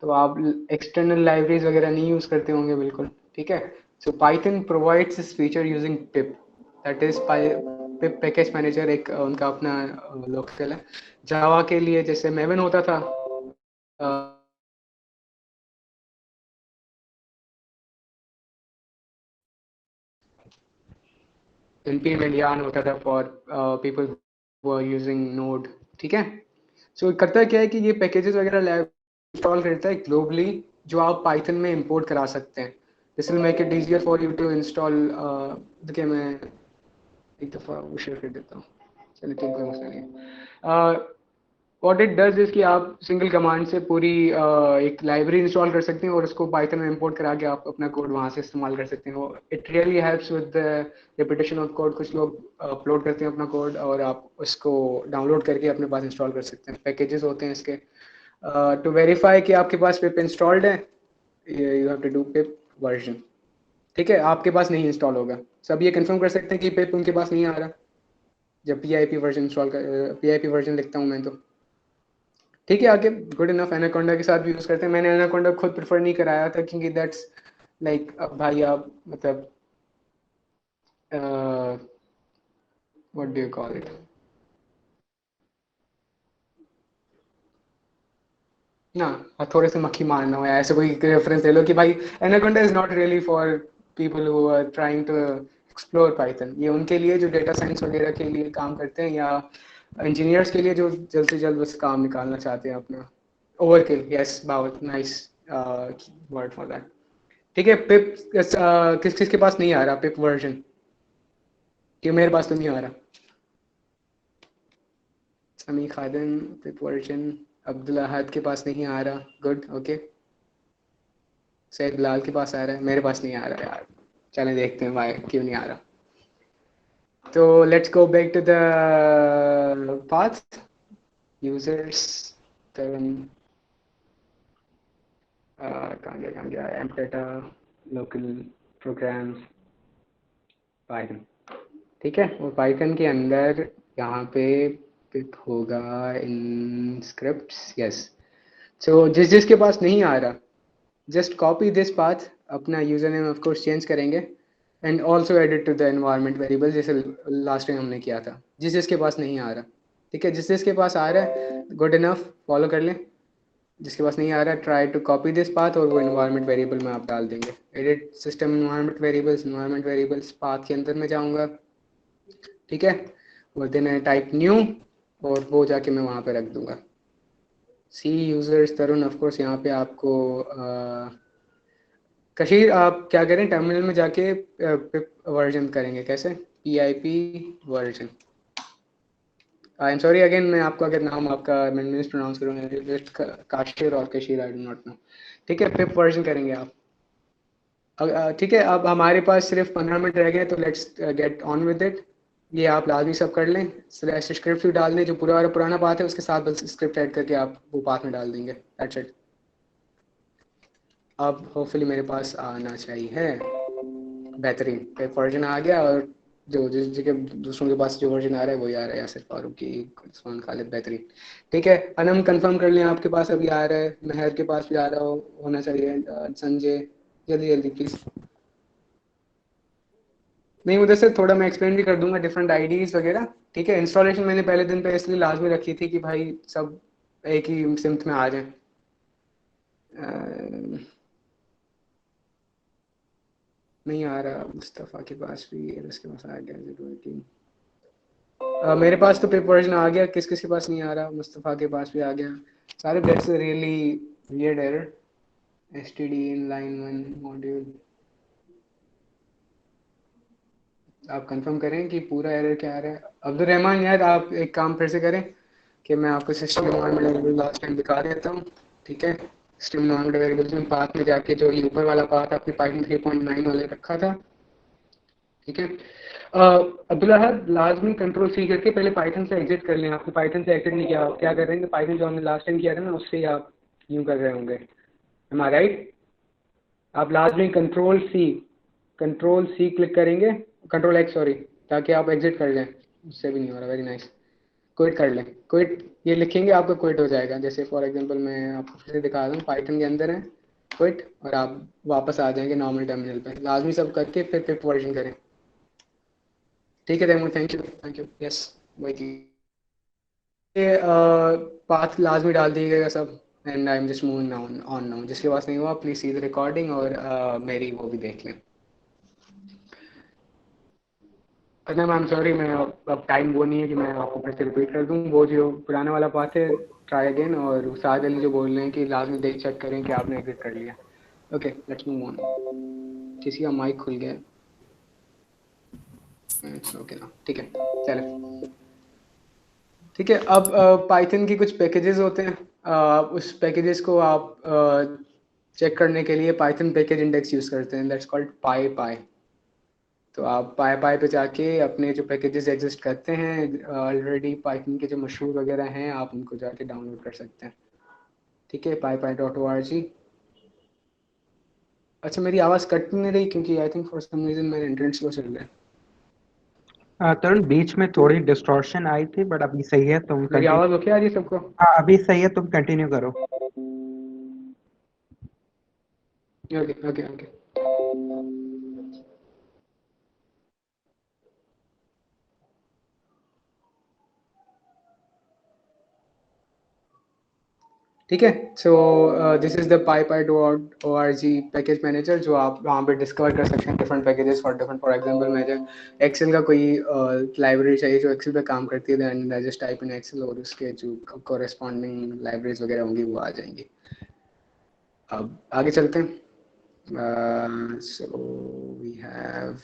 तो आप एक्सटर्नल लाइब्रेरीज वगैरह नहीं यूज करते होंगे, बिल्कुल ठीक है. So Python provides this feature using pip, that is pip package manager. एक उनका अपना लोकल है. जावा के लिए जैसे मेवन होता था, npm and yarn होता था for people who are using node, ठीक है. सो करता क्या है कि ये पैकेजेस वगैरह इंस्टॉल करता है ग्लोबली, जो आप पाइथन में इंपोर्ट करा सकते हैं. This will make it easier for you to install. देखिए मैं एक दफ़ा वो शेयर कर देता हूँ, चलिए ठीक है, मसला नहीं है. व्हाट इट डज इज कि आप सिंगल कमांड से पूरी एक लाइब्रेरी इंस्टॉल कर सकते हैं और उसको पाइथन में इंपोर्ट करा के आप अपना कोड वहाँ से इस्तेमाल कर सकते हैं. It really helps with the repetition of code. कुछ लोग अपलोड करते हैं अपना कोड और आप उसको डाउनलोड करके अपने पास इंस्टॉल कर सकते हैं. पैकेजेस होते हैं इसके. टू वेरीफाई कि आपके पास पिप इंस्टॉल्ड है, you have to do pip version. ठीक है, आपके पास नहीं इंस्टॉल होगा. सब ये कंफर्म कर सकते हैं कि पिप उनके पास नहीं आ रहा जब PIP वर्जन इंस्टॉल कर PIP वर्जन लिखता हूँ मैं तो. ठीक है, आगे गुड इनफ. एनाकोंडा के साथ भी यूज़ करते हैं. मैंने एनाकोंडा खुद प्रेफर नहीं कराया था क्योंकि दैट्स लाइक, अब भाई आप मतलब what do you call it, ना थोड़े से मक्खी मारना हो या ऐसे कोई रेफरेंस ले लो कि भाई Anaconda is not really for people who are trying to explore Python. ये उनके लिए जो डेटा साइंस वगैरह के लिए काम करते हैं या इंजीनियर्स के लिए जो जल्द से जल्द बस काम निकालना चाहते हैं अपना. ओवरकिल, यस, बहुत नाइस वर्ड फॉर दैट. ठीक है, पिप किस किस के पास नहीं आ रहा पिप वर्जन? कि मेरे पास तो नहीं आ रहा. समी खादन पिप वर्जन. अब्दुल अहद के पास नहीं आ रहा. Good, okay. सैयद बिलाल के पास आ रहा है, मेरे पास नहीं आ रहा यार. चलें देखते हैं भाई क्यों नहीं आ रहा. तो let's go back to the path. Users, कहाँ गया AppData, local programs, Python. ठीक है, और पाइथन के अंदर यहाँ पे पिप होगा इन स्क्रिप्ट्स. यस. सो जिसके पास नहीं आ रहा, जस्ट कॉपी दिस पाथ, अपना user name of course change करेंगे and also edit to the environment variable जैसे लास्ट टाइम हमने किया था. जिसके पास नहीं आ रहा, ठीक है, जिसके पास आ रहा है गुड इनफ, फॉलो कर लें. जिसके पास नहीं आ रहा, try to copy this path और वो एनवायरनमेंट वेरिएबल में आप डाल देंगे. Edit system environment variables path के अंदर में जाऊंगा, ठीक है, और देन टाइप न्यू और वो जाके मैं वहाँ पे रख दूंगा. C users Tarun, of course यहाँ पे आपको कशीर, आप क्या करें, टर्मिनल में जाके पिप वर्जन करेंगे. कैसे? PIP version. I am sorry again, मैं आपको अगर नाम आपका मैं मिस प्रोनाउंस करूँगा, जस्ट काशिर और Kashir, I do not no. ठीक है, पिप वर्जन करेंगे आप. ठीक है, अब हमारे पास सिर्फ 15 मिनट रह गए तो let's get on with it. ये आप लाजमी सब कर लें. स्क्रिप्ट भी डाल दें, जो पुराना पाथ है उसके साथ बस स्क्रिप्ट ऐड करके आप वो पाथ में डाल देंगे. That's it. अब होपफुली मेरे पास आना चाहिए. बेहतरीन, पिप वर्जन आ गया और जो जिस जगह दूसरों के पास जो वर्जन आ रहा है वही आ रहा है, यासिर फारूकी, उस्मान खालिद, बेहतरीन। ठीक है, अनम कंफर्म कर लें आपके पास अभी आ रहा है, महर के पास भी आ रहा होना चाहिए, संजय जल्दी जल्दी प्लीज। नहीं, उधर से थोड़ा मैं एक्सप्लेन भी कर दूंगा डिफरेंट आईडीज वगैरह। ठीक है, इंस्टॉलेशन मैंने पहले दिन पे इसलिए लाजमी रखी थी कि भाई सब एक ही सिम्थ में आ जाए। नहीं आ रहा मुस्तफ़ा के पास भी, उसके पास आ गया जरूर। मेरे पास तो पेपर वर्जन आ गया, किस किस के पास नहीं आ रहा? मुस्तफ़ा के पास भी आ गया सारे। That's really weird error. STD in line 1 module. आप कंफर्म करें कि पूरा एरर क्या आ रहा है। अब्दुल रहमान यार, आप एक काम फिर से करें कि मैं आपको सिस्टम नॉर्मल लास्ट टाइम दिखा देता हूँ। ठीक है, सिस्टम नॉर्मल वेरिएबल्स में पाथ में जाके जो ये ऊपर वाला पाथ आपने पाइथन 3.9 वाले रखा था। ठीक है, अब्दुल्ला है, लाजमी कंट्रोल सी करके पहले पाइथन से एग्जिट कर लें। आपने पाइथन से एग्जिट नहीं किया, आप क्या कर रहे हैं कि पाइथन जो हमने लास्ट टाइम किया था ना उससे ही आप यूं कर रहे होंगे। एम आई राइट? आप लाजमी कंट्रोल सी क्लिक करेंगे, कंट्रोल एक्स सॉरी, ताकि आप एग्जिट कर लें। उससे भी नहीं हो रहा, वेरी नाइस। क्विट कर लें, क्विट ये लिखेंगे आपका क्विट हो जाएगा। जैसे फॉर एग्जांपल मैं आपको फिर से दिखा दूँ, पाइथन के अंदर है क्विट, और आप वापस आ जाएंगे नॉर्मल टर्मिनल पे। लाजमी सब करके फिर पिप वर्जन करें। ठीक है तैमूर, थैंक यू यस। वही ये पाथ लाजमी डाल दिएगा सब। And I am just moving on now. जिसके पास नहीं हुआ प्लीज सी द रिकॉर्डिंग और मेरी वो भी देख लें। अच्छा मैम सॉरी, मैं अब टाइम वो नहीं है कि मैं आपको फिर से रिपीट कर दूँ। वो जो पुराना वाला पाथ है, ट्राई अगेन। और साद अली जो बोल रहे हैं कि लाजमी देख चेक करें कि आपने एग्जिट कर लिया। Okay let's move on. किसी का माइक खुल गया। ओके ना, ठीक है चले। ठीक है, अब पाइथन की कुछ पैकेजेस होते हैं। उस पैकेजेस को आप चेक करने के लिए पाइथन पैकेज इंडेक्स यूज़ करते हैं, दैट्स कॉल्ड पाई। तो आप पाई पे जाके अपने जो पैकेजेस एग्जिस्ट करते हैं ऑलरेडी पाइथन के जो मशहूर वगैरह हैं, आप उनको जाके डाउनलोड कर सकते हैं। ठीक है, py.org। अच्छा मेरी आवाज़ कट नहीं रही क्योंकि I think for some reason मेरा इंटरनेट स्लो चल रहा है। तरुण बीच में थोड़ी डिस्टॉर्शन आई थी बट अभी सही है, तुम मेरी कंटिन्यू। आवाज़ ओके आ रही है सबको? हाँ अभी सही है, तुम कंटिन्यू करो। Okay okay okay. ठीक है, so this is the py.org package manager, जो आप वहाँ पे डिस्कवर कर सकते हैं different packages for different. For example मुझे एक्सेल का कोई लाइब्रेरी चाहिए जो एक्सेल पे काम करती है, then I just type in Excel और उसके जो कॉरेस्पॉन्डिंग लाइब्रेरीज वगैरह होंगी वो आ जाएंगी। अब आगे चलते हैं। So we have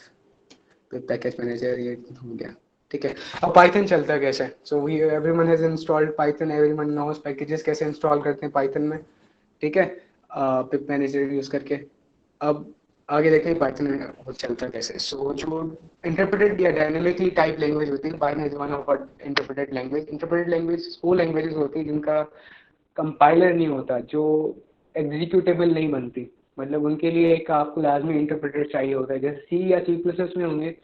package manager, ये हो गया। ठीक है, अब पाइथन चलता है कैसे? So we everyone has installed Python, everyone knows packages कैसे इंस्टॉल करते हैं पाइथन में। ठीक है, पिप मैनेजर यूज करके। अब आगे देखते हैं पाइथन में वो चलता कैसे। सो जो इंटरप्रेटेड या डायनेमिकली टाइप लैंग्वेज होती है, Python is one of interpreted language. Interpreted language वो लैंग्वेजेस होती है जिनका कंपाइलर नहीं होता, जो एग्जीक्यूटेबल नहीं बनती। मतलब उनके लिए एक आपको लाजमी इंटरप्रेटर चाहिए होता है। जैसे सी या सी प्लस प्लस में होंगे,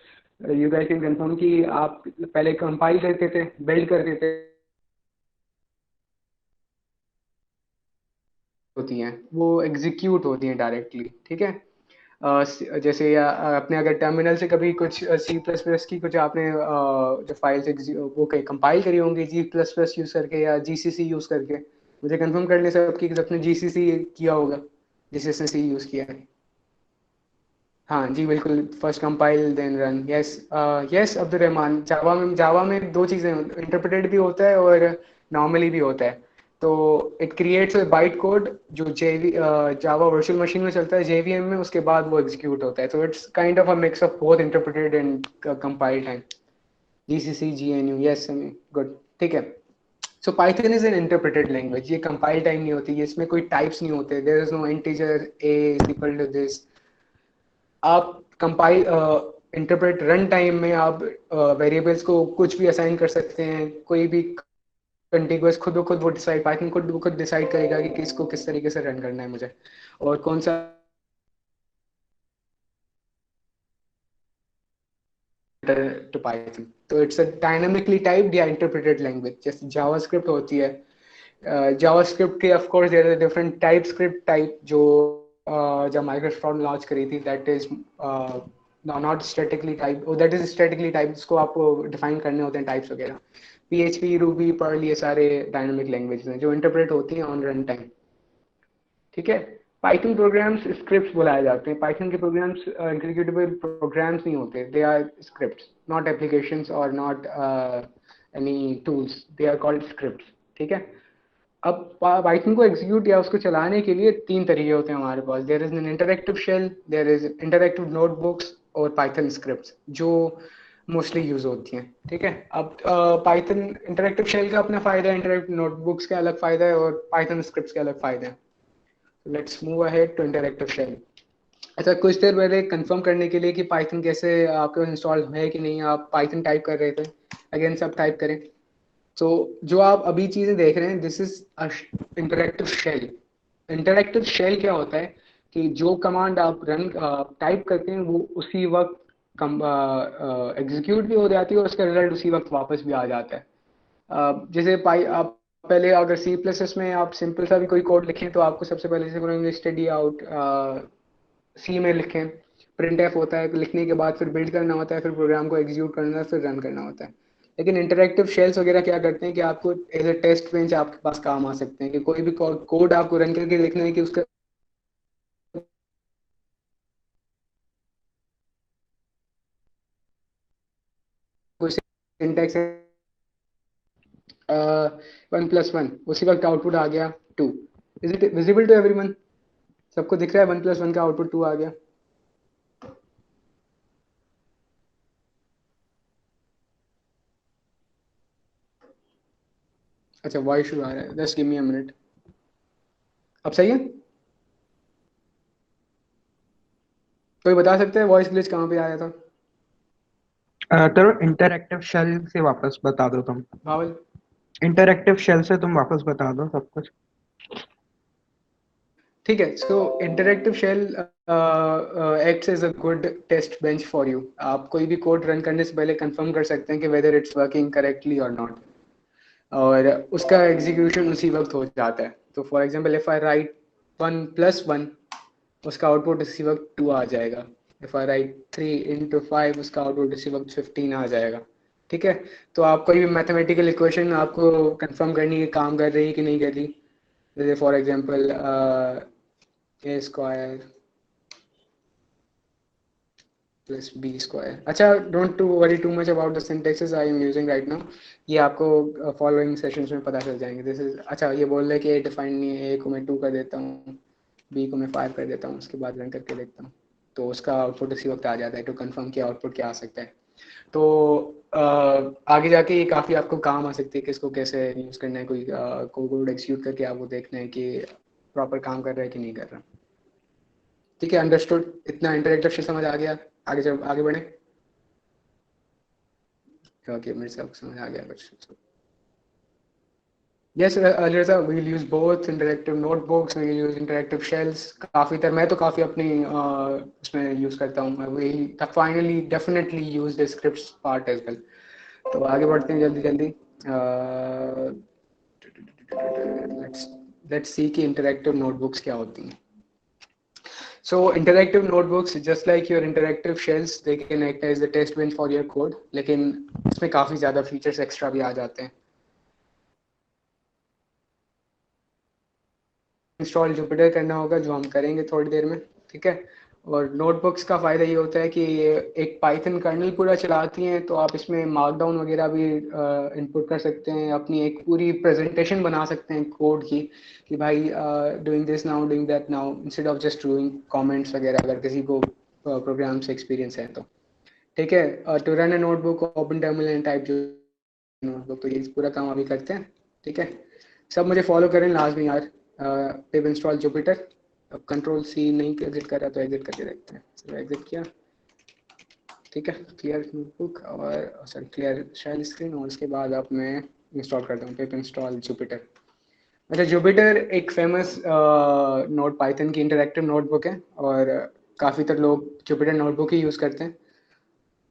यू गाइस कैन कंफर्म कि आप पहले कंपाइल करते थे, बिल्ड करते थे, होती हैं वो एग्जीक्यूट होती हैं डायरेक्टली। ठीक है, जैसे आपने अगर टर्मिनल से कभी कुछ सी प्लस प्लस की कुछ आपने जो फाइल्स वो कहीं कंपाइल करी होंगी जी प्लस प्लस यूज़ करके या जी सी सी यूज़ करके। मुझे कंफर्म करने से आपकी सबने जी सी सी किया होगा, जिसने सी यूज़ किया है। हाँ जी बिल्कुल, first compile then run. Yes yes Abdul Rahman, Java में दो चीज़ें, इंटरप्रेटेड भी होता है और नॉर्मली भी होता है। तो it creates a byte code जो जेवी जावा वर्चुअल मशीन में चलता है जेवीएम में, उसके बाद वो एग्जीक्यूट होता है। तो it's kind of a mix of both interpreted and compile time. GCC GNU, yes good. ठीक है, so Python is an interpreted language. ये कंपाइल टाइम नहीं होती है, इसमें कोई टाइप्स नहीं होते। There is no integer a is equal to this. आप कंपाइल इंटरप्रेट रन टाइम में आप वेरिएबल्स को कुछ भी असाइन कर सकते हैं, कोई भी कंटिग्यूअस खुद ब खुद वो डिसाइड, पाइथन खुद ब खुद डिसाइड करेगा कि किसको किस तरीके से रन करना है मुझे, और कौन सा to Python. So it's a dynamically typed या interpreted language. जैसे JavaScript होती है. JavaScript के of course there are different TypeScript type जो जब Microsoft लॉन्च करी थी, that is not statically typed, that is statically typed, जिसको आपको define करने होते हैं types वगैरह. PHP, Ruby, Perl ये सारे dynamic languages हैं जो interpret होती हैं on run time. ठीक है. पाइथन प्रोग्राम्स स्क्रिप्ट्स बुलाए जाते हैं. पाइथन के प्रोग्राम्स एग्जीक्यूटेबल प्रोग्राम्स नहीं होते, they are scripts, not applications और not any tools, they are called scripts. ठीक है. अब पाइथन को एग्जीक्यूट या उसको चलाने के लिए 3 तरीके होते हैं हमारे पास. There is an interactive shell, there is interactive notebooks और पाइथन स्क्रिप्ट्स जो मोस्टली यूज होती हैं. ठीक है. अब पाइथन इंटरैक्टिव शेल का अपना फायदा है, इंटरैक्टिव नोटबुक्स का अलग फायदा है और पाइथन स्क्रिप्ट्स के अलग फायदे हैं. Let's move ahead to interactive shell. अच्छा, कुछ देर पहले कंफर्म करने के लिए कि पाइथन कैसे आपके पास इंस्टॉल है कि नहीं, आप पाइथन टाइप कर रहे थे. अगेन सब टाइप करें. तो जो आप अभी चीजें देख रहे हैं, this is interactive shell. Interactive shell क्या होता है कि जो कमांड आप रन टाइप करते हैं वो उसी वक्त एग्जीक्यूट भी हो जाती है और उसका रिजल्ट उसी वक्त वापस भी आ जाता है. जैसे आप पहले अगर C++ में आप सिंपल सा भी कोई कोड लिखें तो आपको सबसे पहले से करेंगे स्टडी आउट, C में लिखें, printf होता है, लिखने के बाद फिर बिल्ड करना होता है, फिर प्रोग्राम को एग्जीक्यूट करना है, फिर रन करना होता है. लेकिन इंटरैक्टिव शेल्स वगैरह क्या करते हैं कि आपको एज ए टेस्ट बेंच आपके पास काम आ सकते हैं कि कोई भी कोड आपको रन करके देखना है कि उसका सिंटैक्स 1 + 1 उसी वक्त आउटपुट आ गया 2. Is it visible to everyone? सबको दिख रहा है 1 + 1 का आउटपुट 2 आ गया? अच्छा, वॉइस इशू आ रहा है, just give me a minute. अब सही है? कोई बता सकते हैं वॉइस ग्लिच कहाँ पे आया था? तो इंटरैक्टिव शेल से वापस बता दो तुम. भावल, इंटरैक्टिव शेल से तुम वापस बता दो सब कुछ. ठीक है. So interactive shell acts as a good test bench for you. आप कोई भी कोड रन करने से पहले कंफर्म कर सकते हैं कि वेदर इट्स वर्किंग करेक्टली और नॉट, और उसका एग्जीक्यूशन उसी वक्त हो जाता है. तो for example if I right 1 + 1 उसका आउटपुट इसी वक्त 2 आ जाएगा. इफ आई राइट 3 × 5 उसका आउटपुट इसी वक्त 15 आ जाएगा. ठीक है. तो आप कोई भी मैथमेटिकल इक्वेशन आपको कंफर्म करनी है काम कर रही है कि नहीं कर रही, जैसे फॉर एग्जांपल a² + b². अच्छा, don't to worry too much about the syntaxes I am using right now. ये आपको फॉलोइंग सेशंस में पता चल जाएंगे. दिस इज अच्छा, ये बोल रहे हैं कि a डिफाइन नहीं है, a को मैं 2 कर देता हूँ, b को मैं 5 कर देता हूँ, उसके बाद रन करके देखता हूँ तो उसका आउटपुट इसी वक्त आ जाता है. टू कंफर्म कि आउटपुट क्या आ सकता है. तो आगे जाके ये काफ़ी आपको काम आ सकती है कि इसको कैसे यूज़ करना है. कोई कोड एग्जीक्यूट करके आपको देखना है कि प्रॉपर काम कर रहा है कि नहीं कर रहा. ठीक है, अंडरस्टूड. इतना इंटरैक्टिव से समझ आ गया. आगे बढ़े. ओके, मेरे से आपको समझ आ गया कुछ. Yes, Alireza, we'll use both interactive notebooks, we'll use interactive shells. मैं तो काफ़ी अपनी उसमें यूज़ करता हूँ. We finally definitely use the scripts part as well. तो आगे बढ़ते हैं जल्दी. Let's see कि interactive notebooks क्या होती हैं. So interactive notebooks, just like your interactive shells, they can act as the test bench for your code. लेकिन इसमें काफ़ी ज़्यादा फीचर्स एक्स्ट्रा भी आ जाते हैं. इंस्टॉल जुपिटर करना होगा जो हम करेंगे थोड़ी देर में. ठीक है. और नोटबुक्स का फ़ायदा ये होता है कि एक पाइथन कर्नल पूरा चलाती हैं, तो आप इसमें मार्कडाउन वगैरह भी इनपुट कर सकते हैं, अपनी एक पूरी प्रेजेंटेशन बना सकते हैं कोड की कि भाई doing this now, doing that now, instead of just doing comments वगैरह, अगर किसी को प्रोग्राम से एक्सपीरियंस है तो. ठीक है. To run a notebook, open terminal and type जो नोटबुक, तो ये पूरा काम अभी करते हैं. ठीक है. सब मुझे फॉलो करें लाजमी यार. पिप इंस्टॉल जुपिटर. अब Ctrl+C नहीं एग्जिट कर रहा तो एग्जिट करके देखते हैं. चलो एग्जिट किया. ठीक है. क्लियर नोटबुक और सॉरी क्लियर शेल स्क्रीन, और उसके बाद अब मैं इंस्टॉल करता हूँ पिप इंस्टॉल जुपिटर. अच्छा, जुपिटर एक फेमस नोट पाइथन की इंटरैक्टिव नोटबुक है और काफ़ी तर लोग जुपिटर नोटबुक ही यूज़ करते हैं.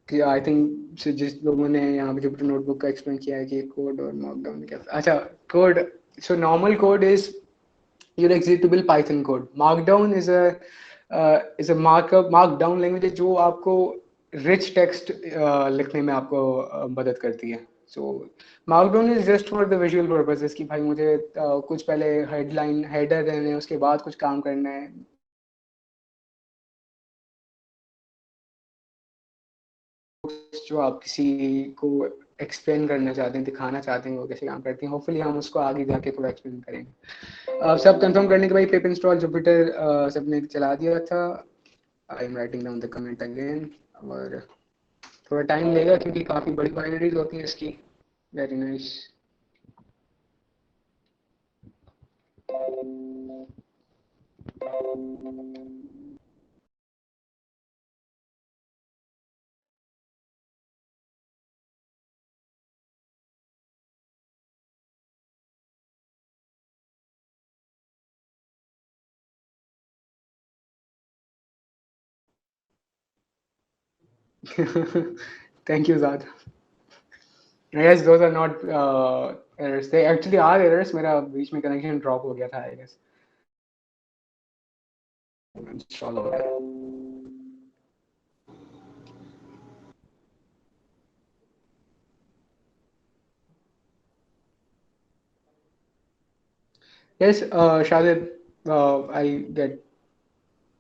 कि आई थिंक जिस लोगों ने यहाँ पे जुपिटर नोटबुक का एक्सप्लेन किया है कि कोड और मार्कडाउन क्या, अच्छा code, so normal code is your executable Python code. Markdown is a markdown language जो आपको rich text लिखने में आपको मदद करती है. So Markdown is just for the visual purposes कि भाई मुझे कुछ पहले headline header देने हैं, उसके बाद कुछ काम करना है. जो आप किसी को एक्सप्लेन करना चाहते हैं, दिखाना चाहते हैं वो कैसे काम करती हैं, होपफुली हम उसको आगे जाके थोड़ा एक्सप्लेन करेंगे. सब कंफर्म करने के बाद पिप इंस्टॉल जुपिटर सबने चला दिया था. I am writing down the comment again, और थोड़ा टाइम लेगा क्योंकि काफ़ी बड़ी बाइनरीज होती हैं इसकी. Very nice. Thank you, Zad. I guess those are not errors. They actually are errors. मेरा बीच में connection drop हो गया था, I guess. Install हो गया. Yes, Shadid, I get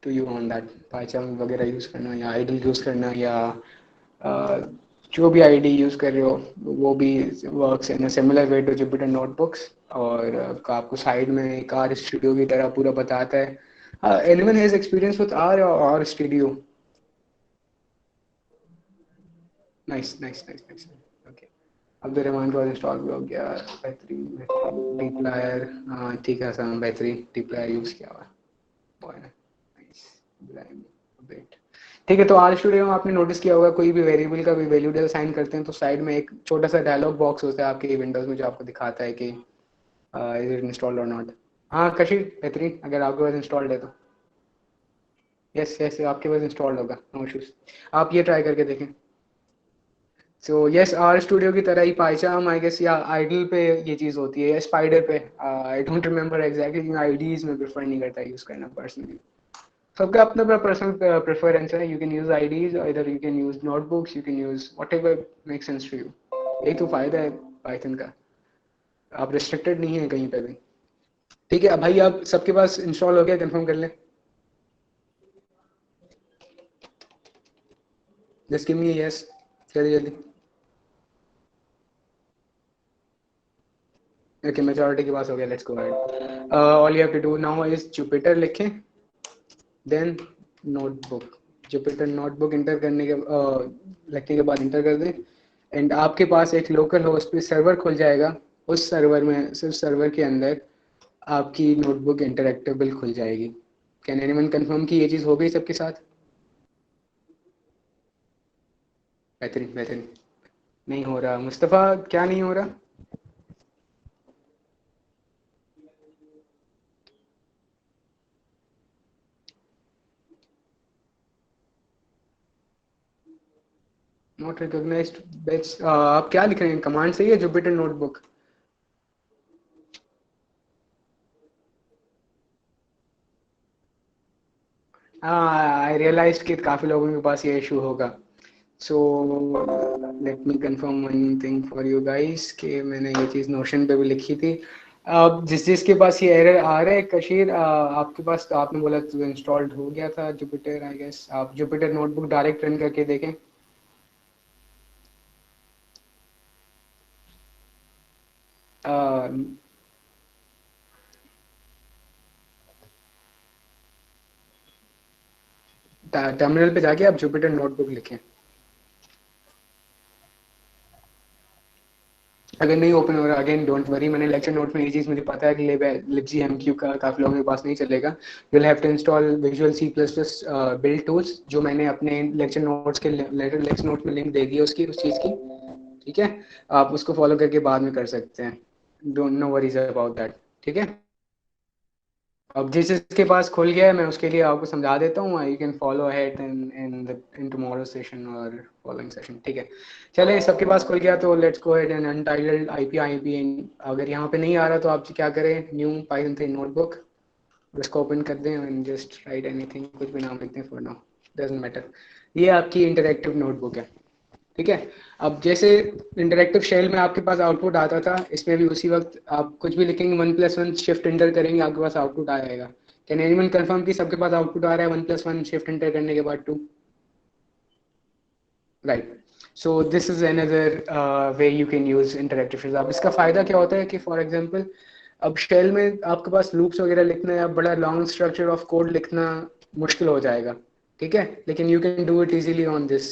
to you on that. PyCharm वगैरह यूज़ करना या idle यूज़ करना या जो भी आईडी यूज़ कर रहे हो वो भी works in a similar way to Jupyter notebooks. और आपको साइड में एक आर स्टूडियो की तरह पूरा बताता है. Anyone has experience with R Studio? Nice nice nice nice. Okay, Abdul Rahman को इंस्टॉल भी हो गया. बेहतरीन. डिप्लायर, हाँ ठीक है सर, बेहतरीन डिप्लायर यूज़ किया हुआ है. नाइस. ठीक है, तो आर स्टूडियो में आपने नोटिस किया होगा कोई भी वेरिएबल का भी वैल्यू असाइन करते हैं तो साइड में एक छोटा सा डायलॉग बॉक्स होता है आपके विंडोज में जो आपको दिखाता है कि इज इट इंस्टॉल्ड और नॉट. हाँ कशिश, बेहतरीन. अगर आपके पास इंस्टॉल्ड है तो यस यस आपके पास इंस्टॉल्ड होगा, नो इश्यूज. आप ये ट्राई करके देखें. सो यस, आर स्टूडियो की तरह ही पाइचार्म आई गेस या आइडल पे ये चीज़ होती है या स्पाइडर पे. I don't remember exactly, IDEs में प्रेफर नहीं करता यूज़ करना पर्सनली. सबका अपना अपना पर्सनल प्रेफरेंस है. यू कैन यूज आईडीज, इधर you can use notebooks, you can use whatever make sense to you. यही तो फायदा है पाइथन का, आप रिस्ट्रिक्टेड नहीं है कहीं पे भी. ठीक है, अब भाई आप सबके पास इंस्टॉल हो गया, कंफर्म कर लें. जस्ट गिव मी यस, जल्दी जल्दी. ओके, मेजॉरिटी के पास हो गया. Let's go ahead. All you have to do now is Jupyter लिखें, then notebook. Jupyter notebook enter करने के लिखने के बाद इंटर कर दें एंड आपके पास एक लोकल होस्ट पे सर्वर खुल जाएगा. उस सर्वर में, सिर्फ सर्वर के अंदर आपकी नोटबुक इंटरेक्टेबल खुल जाएगी. कैन एनीवन कंफर्म कि ये चीज़ हो गई सबके साथ? बेहतरीन बेहतरीन. नहीं हो रहा मुस्तफ़ा, क्या नहीं हो रहा? Not recognized batch. आप क्या लिख रहे हैं, कमांड सही है जुपिटर नोटबुक? आई रियलाइज कि काफ़ी लोगों के पास ये इशू होगा. So let me confirm one thing for you guys कि मैंने ये चीज़ नोशन पे भी लिखी थी. अब जिसके पास ये एरर आ रहा है, कशीर आपके पास, तो आपने बोला तो इंस्टॉल्ड हो गया था जुपिटर. आई गेस आप जुपिटर नोटबुक डायरेक्ट रन करके देखें. टर्मिनल पे जाके आप जुपिटर नोटबुक लिखें. अगर नहीं ओपन हो रहा, अगेन डोंट वरी, मैंने लेक्चर नोट में ये चीज़ मुझे पता है कि libg mq का काफ़ी लोगों के पास नहीं चलेगा. You will have to install visual C plus plus build tools, जो मैंने अपने लेक्चर नोट्स के लेक्चर नोट्स में लिंक दे दी है उसकी, उस चीज़ की. ठीक है, आप उसको फॉलो करके बाद में कर सकते हैं. Don't know worries about that. ठीक है, अब जिस जिसके पास खुल गया है मैं उसके लिए आपको समझा देता हूँ, you can follow ahead in tomorrow session और फॉलोइंग सेशन, ठीक है। चले, सबके पास खुल गया तो let's go ahead and untitled IP. अगर यहाँ पे नहीं आ रहा तो आप क्या करें, न्यू पाइथन 3 नोटबुक, उसको ओपन कर दें एंड जस्ट राइट एनीथिंग, कुछ भी नाम लिख दें फॉर नाउ, डजंट मैटर। ये आपकी इंटरेक्टिव नोटबुक है, ठीक है। अब जैसे इंटरेक्टिव शेल में आपके पास आउटपुट आता था, इसमें भी उसी वक्त आप कुछ भी लिखेंगे 1+1 शिफ्ट इंटर करेंगे, आपके पास आउटपुट आ जाएगा। कैन एनीवन कंफर्म कि सबके पास आउटपुट आ रहा है 1+1 शिफ्ट इंटर करने के बाद 2? Right. So this is another way you can use interactive shell. अब इसका फायदा क्या होता है कि फॉर एग्जाम्पल अब शेल में आपके पास लूप्स वगैरह लिखना है, बड़ा लॉन्ग स्ट्रक्चर ऑफ कोड लिखना मुश्किल हो जाएगा, ठीक है। लेकिन you can do it easily on this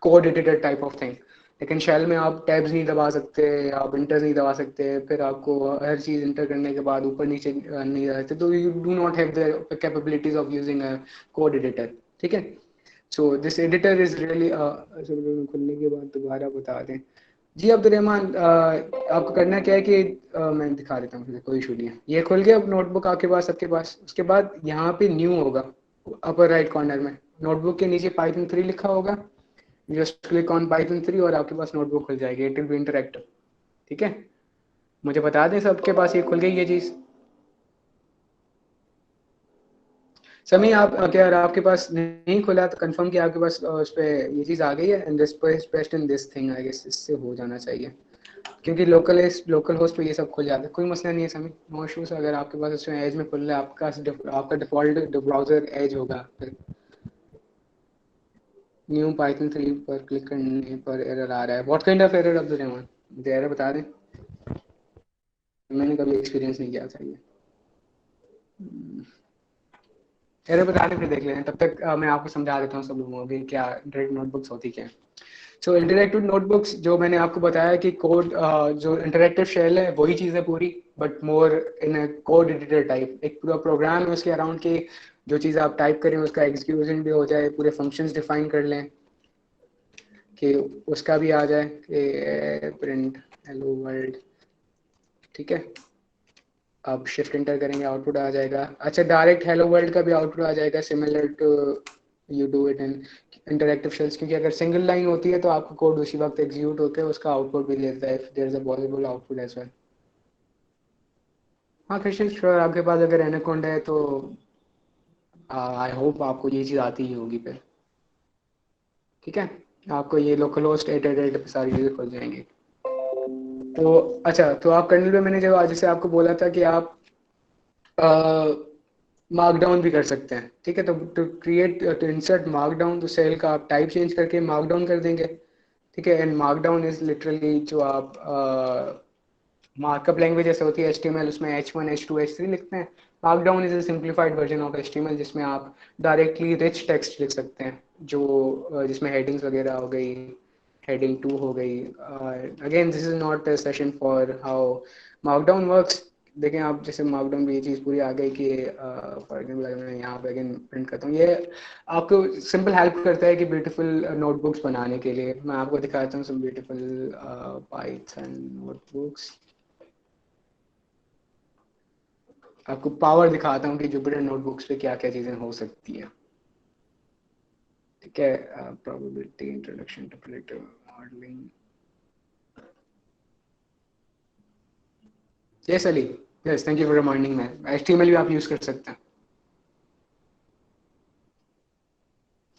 code editor type of thing. लेकिन शेल में आप टैब्स नहीं दबा सकते, आप इंटर्स नहीं दबा सकते, फिर आपको हर चीज़ इंटर करने के बाद ऊपर नीचे नहीं जा सकते, तो you do not have the capabilities of using a code editor, ठीक है। So this editor is really, खुलने के बाद दोबारा बता दें जी अब्दुलरहमान। आपको करना क्या है कि मैं दिखा देता हूँ, कोई इशू नहीं है। ये खुल गया अब नोटबुक आपके पास, सबके पास। उसके बाद यहाँ पे न्यू होगा अपर राइट कॉर्नर में, नोटबुक के नीचे पाइथन 3 लिखा होगा, जस्ट क्लिक ऑन पाइथन 3 और आपके पास नोटबुक खुल जाएगी, इट विल बी इंटरेक्टिव, ठीक है। मुझे बता दें सबके पास ये खुल गई ये चीज़। समी आप अगर आपके पास नहीं खुला तो कंफर्म कि आपके पास उस पर ये चीज़ आ गई है, and this paste in this thing, I guess इससे हो जाना चाहिए, क्योंकि लोकल होस्ट पे ये सब खुल जाता है, कोई मसला नहीं है समी, नो इश्यूज। अगर आपके पास उसमें एज में खुल रहा है, आपका डिफॉल्ट ब्राउजर एज होगा, फिर न्यू पाइथन 3 पर क्लिक करने पर एरर आ रहा है। What kind of error Abdul, मुझे एरर बता दें, मैंने कभी एक्सपीरियंस नहीं किया था ये। एरर बता दें फिर देख लें, तब तक मैं आपको समझा देता हूँ सब लोगों को क्या इंटरेक्टिव नोटबुक्स होती क्या है। सो इंटरेक्टिव नोटबुक्स जो मैंने आपको बताया कि कोड, जो इंटरेक्टिव शेल है वही चीज़ है पूरी, but more in a code editor type. एक पूरा प्रोग्राम है उसके अराउंड की, जो चीज़ आप टाइप करें उसका एग्जीक्यूशन भी हो जाए, पूरे फंक्शंस डिफाइन कर लें कि उसका भी आ जाए कि प्रिंट हेलो वर्ल्ड, ठीक है। अब शिफ्ट इंटर करेंगे, आउटपुट आ जाएगा। अच्छा, डायरेक्ट हेलो वर्ल्ड का भी आउटपुट आ जाएगा, similar to you do it in interactive shells, क्योंकि अगर सिंगल लाइन होती है तो आपका कोड उसी वक्त एग्जीक्यूट होकर उसका आउटपुट भी देता है, if there is a possible output as well. हाँ कृष्ण श्योर, आपके पास अगर एनाकोंडा है तो आई होप आपको ये चीज़ आती ही होगी फिर, ठीक है। आपको ये लोकल होस्ट 888 पे सारी चीज़ें खुल जाएंगी। तो अच्छा, तो आप कर्नल पे मैंने जो आज जैसे आपको बोला था कि आप मार्कडाउन भी कर सकते हैं, ठीक है। तो टू इंसर्ट मार्कडाउन, तो सेल का आप टाइप चेंज करके मार्कडाउन कर देंगे, ठीक है। एंड मार्कडाउन इज लिटरली जो आप मार्कअप लैंग्वेज जैसे होती है HTML, उसमें H1 H2 H3 लिखते हैं। Markdown is a simplified version of HTML, जिसमें आप डायरेक्टली रिच टेक्स्ट लिख सकते हैं, जो जिसमें हेडिंग्स वगैरह हो गई, हेडिंग 2 हो गई। Again this is not a session for how markdown works. देखें आप, जैसे मार्कडाउन में ये चीज़ पूरी आ गई कि फॉर एग्जाम्पल मैं यहाँ पे अगेन प्रिंट करता हूँ, ये आपको सिंपल हेल्प करता है कि ब्यूटीफुल नोटबुक्स बनाने के लिए। मैं आपको दिखाता हूँ सब ब्यूटीफुल पाइथन नोटबुक्स, आपको पावर दिखाता हूँ कि जुपिटर नोटबुक्स पे क्या क्या चीज़ें हो सकती हैं, ठीक है। Probability, introduction to predictive modeling, yes Ali, yes thank you for reminding me, HTML भी आप यूज़ कर सकते हैं।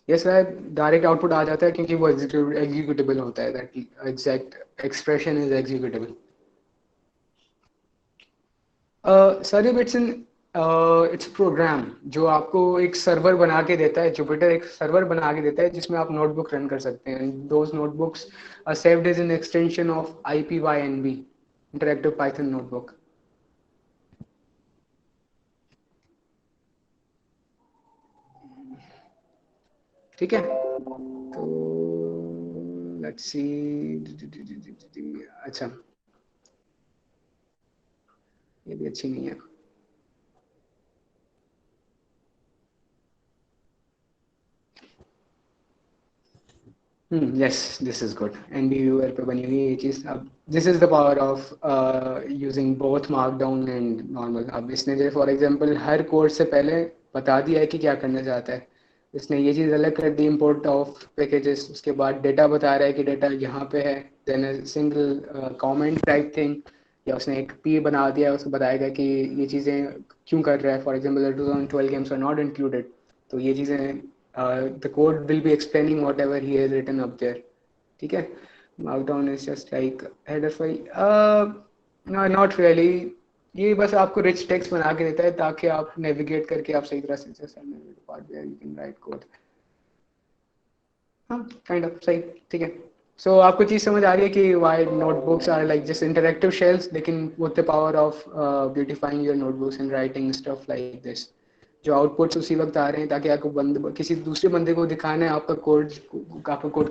यस सर, डायरेक्ट आउटपुट आ जाता है क्योंकि वो एग्जीक्यूटेबल होता है, that exact expression is executable. सारी बिट्स इन इट्स प्रोग्राम जो आपको एक सर्वर बना के देता है, जुपिटर एक सर्वर बना के देता है जिसमें आप नोटबुक रन कर सकते हैं। Those notebooks are saved as an extension of IPYNB, interactive Python notebook, ठीक है। तो लेट्स सी, अच्छा ये भी अच्छी नहीं है। Yes this is good NB viewer पे बनी हुई है ये चीज़। अब this is the power of using both markdown and normal. अब इसने जो फॉर एग्जांपल हर कोर्स से पहले बता दिया है कि क्या करना चाहता है। इसने ये चीज़ अलग कर दी इम्पोर्ट ऑफ पैकेजेस, उसके बाद डेटा बता रहा है कि डेटा यहाँ पे है, then single comment type thing, या उसने एक पी बना दिया, उसको बताएगा कि ये चीज़ें क्यों कर रहा है। For example 2012 games are not included, तो ये चीज़ें the code will be explaining whatever he has written up there. ठीक है, markdown is just like header file, no, not really। ये बस आपको रिच टेक्स्ट बना के देता है ताकि आप नेविगेट करके आप सही तरह से part where you can write code. हाँ काइंड ऑफ सही, ठीक है। सो आपको चीज़ समझ आ रही है कि why notebooks are like just interactive shells, लेकिन with the power of beautifying your notebooks and writing stuff like this. जो आउटपुट्स उसी वक्त आ रहे हैं ताकि आपको किसी दूसरे बंदे को दिखाना है आपका कोड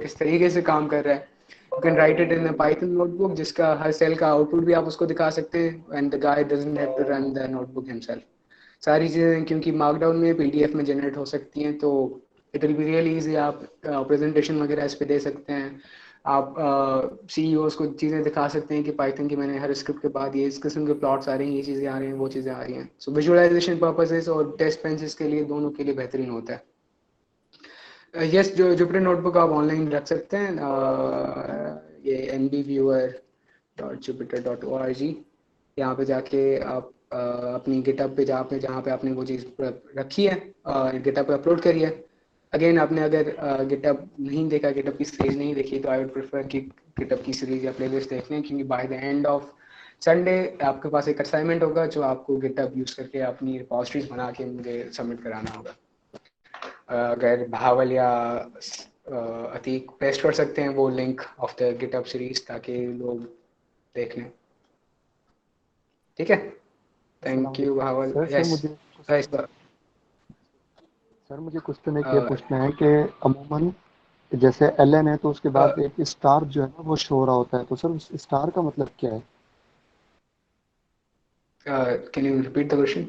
किस तरीके से काम कर रहा है। You can right it in a Python notebook जिसका हर सेल का आउटपुट भी आप उसको दिखा सकते हैं, and the guy doesn't have to run the notebook himself. सारी चीज़ें क्योंकि मार्कडाउन में पीडीएफ में जनरेट हो सकती हैं, तो it will be really easy. आप प्रेजेंटेशन वगैरह इस पे दे सकते हैं, आप सीईओज को चीज़ें दिखा सकते हैं कि पाइथन की मैंने हर स्क्रिप्ट के बाद ये इस किस्म के प्लॉट्स आ रहे हैं, ये चीज़ें आ रही हैं, वो चीज़ें आ रही हैं। सो विजुअलाइजेशन पर्पसेस और टेस्ट बेंचेस के लिए, दोनों के लिए बेहतरीन होता है। यस, जो जुपिटर नोटबुक आप ऑनलाइन रख सकते हैं, ये nbviewer.jupyter.org, यहाँ पे जाके आप अपनी गिटअप पे जहाँ पे आपने वो चीज़ रखी है गिटअप पे अपलोड करिए। अगेन आपने अगर गिटअप नहीं देखा, गिटअप की सीरीज नहीं देखी, तो आई वुड प्रेफर कि गिटअप की सीरीज या प्लेलिस्ट देख लें, क्योंकि by the end of Sunday आपके पास एक असाइनमेंट होगा जो आपको गिटअप यूज़ करके अपनी रिपोजिटरीज बना के मुझे सबमिट कराना होगा। अगर भावल या अतीक पेस्ट कर सकते हैं वो link of the GitHub series ताकि लोग देख लें, ठीक है। Thank you Bhawal. Sir yes मुझे क्वेश्चन एक ये पूछना है कि अमूमन जैसे एलएन है तो उसके बाद एक स्टार जो है ना वो शो हो रहा होता है, तो सर उस स्टार का मतलब क्या है? Can you repeat the question?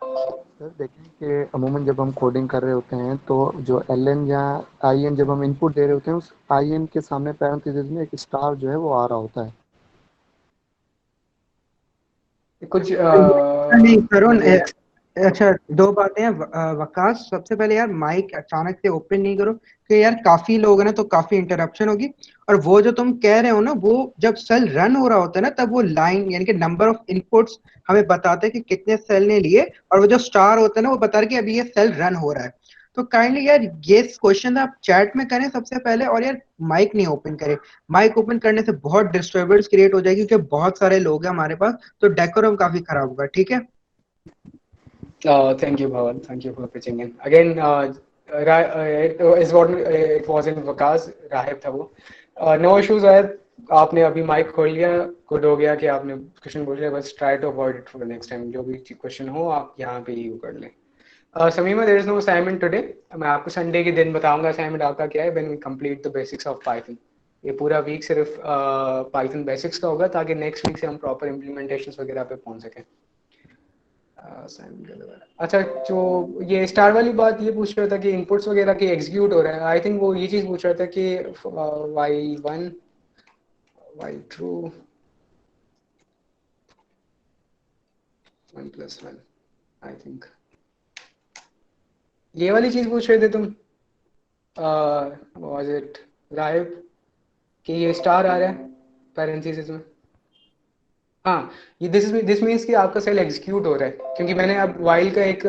Sir देखें कि अमूमन जब हम कोडिंग कर रहे होते हैं तो जो एलएन या आईएन जब हम इनपुट दे रहे होते हैं उस आईएन के सामने पैरेंथेसिस में एक स्टार जो है वो आ रहा होता है। कुछ नहीं तरुण, मुझे अच्छा दो बातें हैं। वकास, सबसे पहले यार माइक अचानक से ओपन नहीं करो, कि यार काफी लोग हैं ना, तो काफी इंटरप्शन होगी। और वो जो तुम कह रहे हो ना, वो जब सेल रन हो रहा होता है ना, तब वो लाइन यानी कि नंबर ऑफ इनपुट्स हमें बताते हैं कि कितने सेल ने लिए, और वो जो स्टार होता है ना, वो बता रहा है कि अभी ये सेल रन हो रहा है। तो काइंडली यार ये क्वेश्चन आप चैट में करें सबसे पहले, और यार माइक नहीं ओपन करें। माइक ओपन करने से बहुत डिस्टर्बेंस क्रिएट हो जाएगी, क्योंकि बहुत सारे लोग हैं हमारे पास, तो डेकोरम काफी खराब होगा, ठीक है। thank you Bhavan, thank you for pitching in again। it wasn't Vikas, Rahib था वो। no issues है, आपने अभी माइक खोल लिया, गुड हो गया कि आपने क्वेश्चन पूछ लिया। बस try to avoid it for next time, जो भी क्वेश्चन हो आप यहाँ पे ही कर लें। Samima, there is no assignment today. मैं आपको संडे के दिन बताऊंगा असाइनमेंट आपका क्या है, when we complete the basics of Python. ये पूरा वीक सिर्फ पाइथन बेसिक्स का होगा, ताकि नेक्स्ट वीक से हम प्रॉपर इम्प्लीमेंटेशंस वगैरह पे पहुंच सकें। अच्छा, जो ये स्टार वाली बात ये पूछ रहा था कि इनपुट्स वगैरह की एग्जीक्यूट हो रहा है, आई थिंक वो ये चीज़ पूछ रहा था कि why one why true 1+1, I think ये वाली चीज़ पूछ रहे थे तुम, वाज इट राइट, कि ये स्टार आ रहा है पैरेंथेसिस में। हाँ, ये दिस मीन्स कि आपका सेल एग्जीक्यूट हो रहा है, क्योंकि मैंने अब वाइल का एक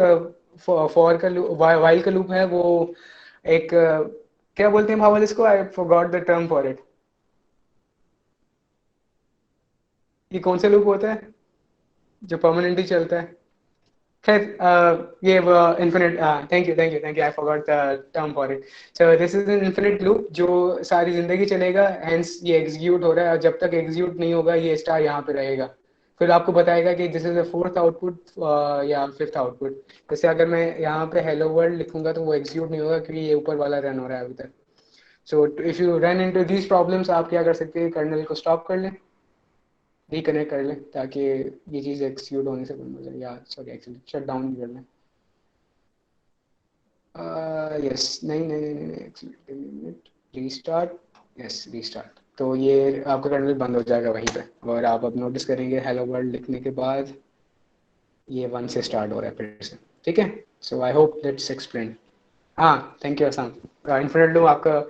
फॉर का लूप, वाइल का लूप है वो एक क्या बोलते हैं भावल इसको, I forgot the term for it. ये कौन सा लूप होता है जो परमानेंटली चलता है? खैर ये infinite, thank you, I forgot the term for it. So this is an infinite loop जो सारी जिंदगी चलेगा, हेंस ये एग्जीक्यूट हो रहा है, और जब तक एग्जीक्यूट नहीं होगा ये स्टार यहाँ पे रहेगा। फिर आपको बताएगा कि this is the fourth output या फिफ्थ आउटपुट। जैसे अगर मैं यहाँ पे हेलो वर्ल्ड लिखूंगा तो वो एग्जीक्यूट नहीं होगा, क्योंकि ये ऊपर वाला रन हो रहा है अभी तक। So if you run into these problems, आप क्या कर सकते हैं, कर्नल को स्टॉप कर लें, रिकनेक्ट कर लें, ताकि ये चीज़ एग्जीक्यूट होने से बंद हो जाए, या सॉरी एक्चुअली शट डाउन कर लें। यस, नहीं, एक्चुअली रीस्टार्ट, यस रीस्टार्ट। तो ये आपका टर्मिनल बंद हो जाएगा वहीं पे, और आप अब नोटिस करेंगे हेलो वर्ल्ड लिखने के बाद ये 1 से स्टार्ट हो रहा है फिर से, ठीक है। सो आई होप दैट्स एक्सप्लेन। हाँ थैंक यू आसान। इन्फिनिट लूप आपका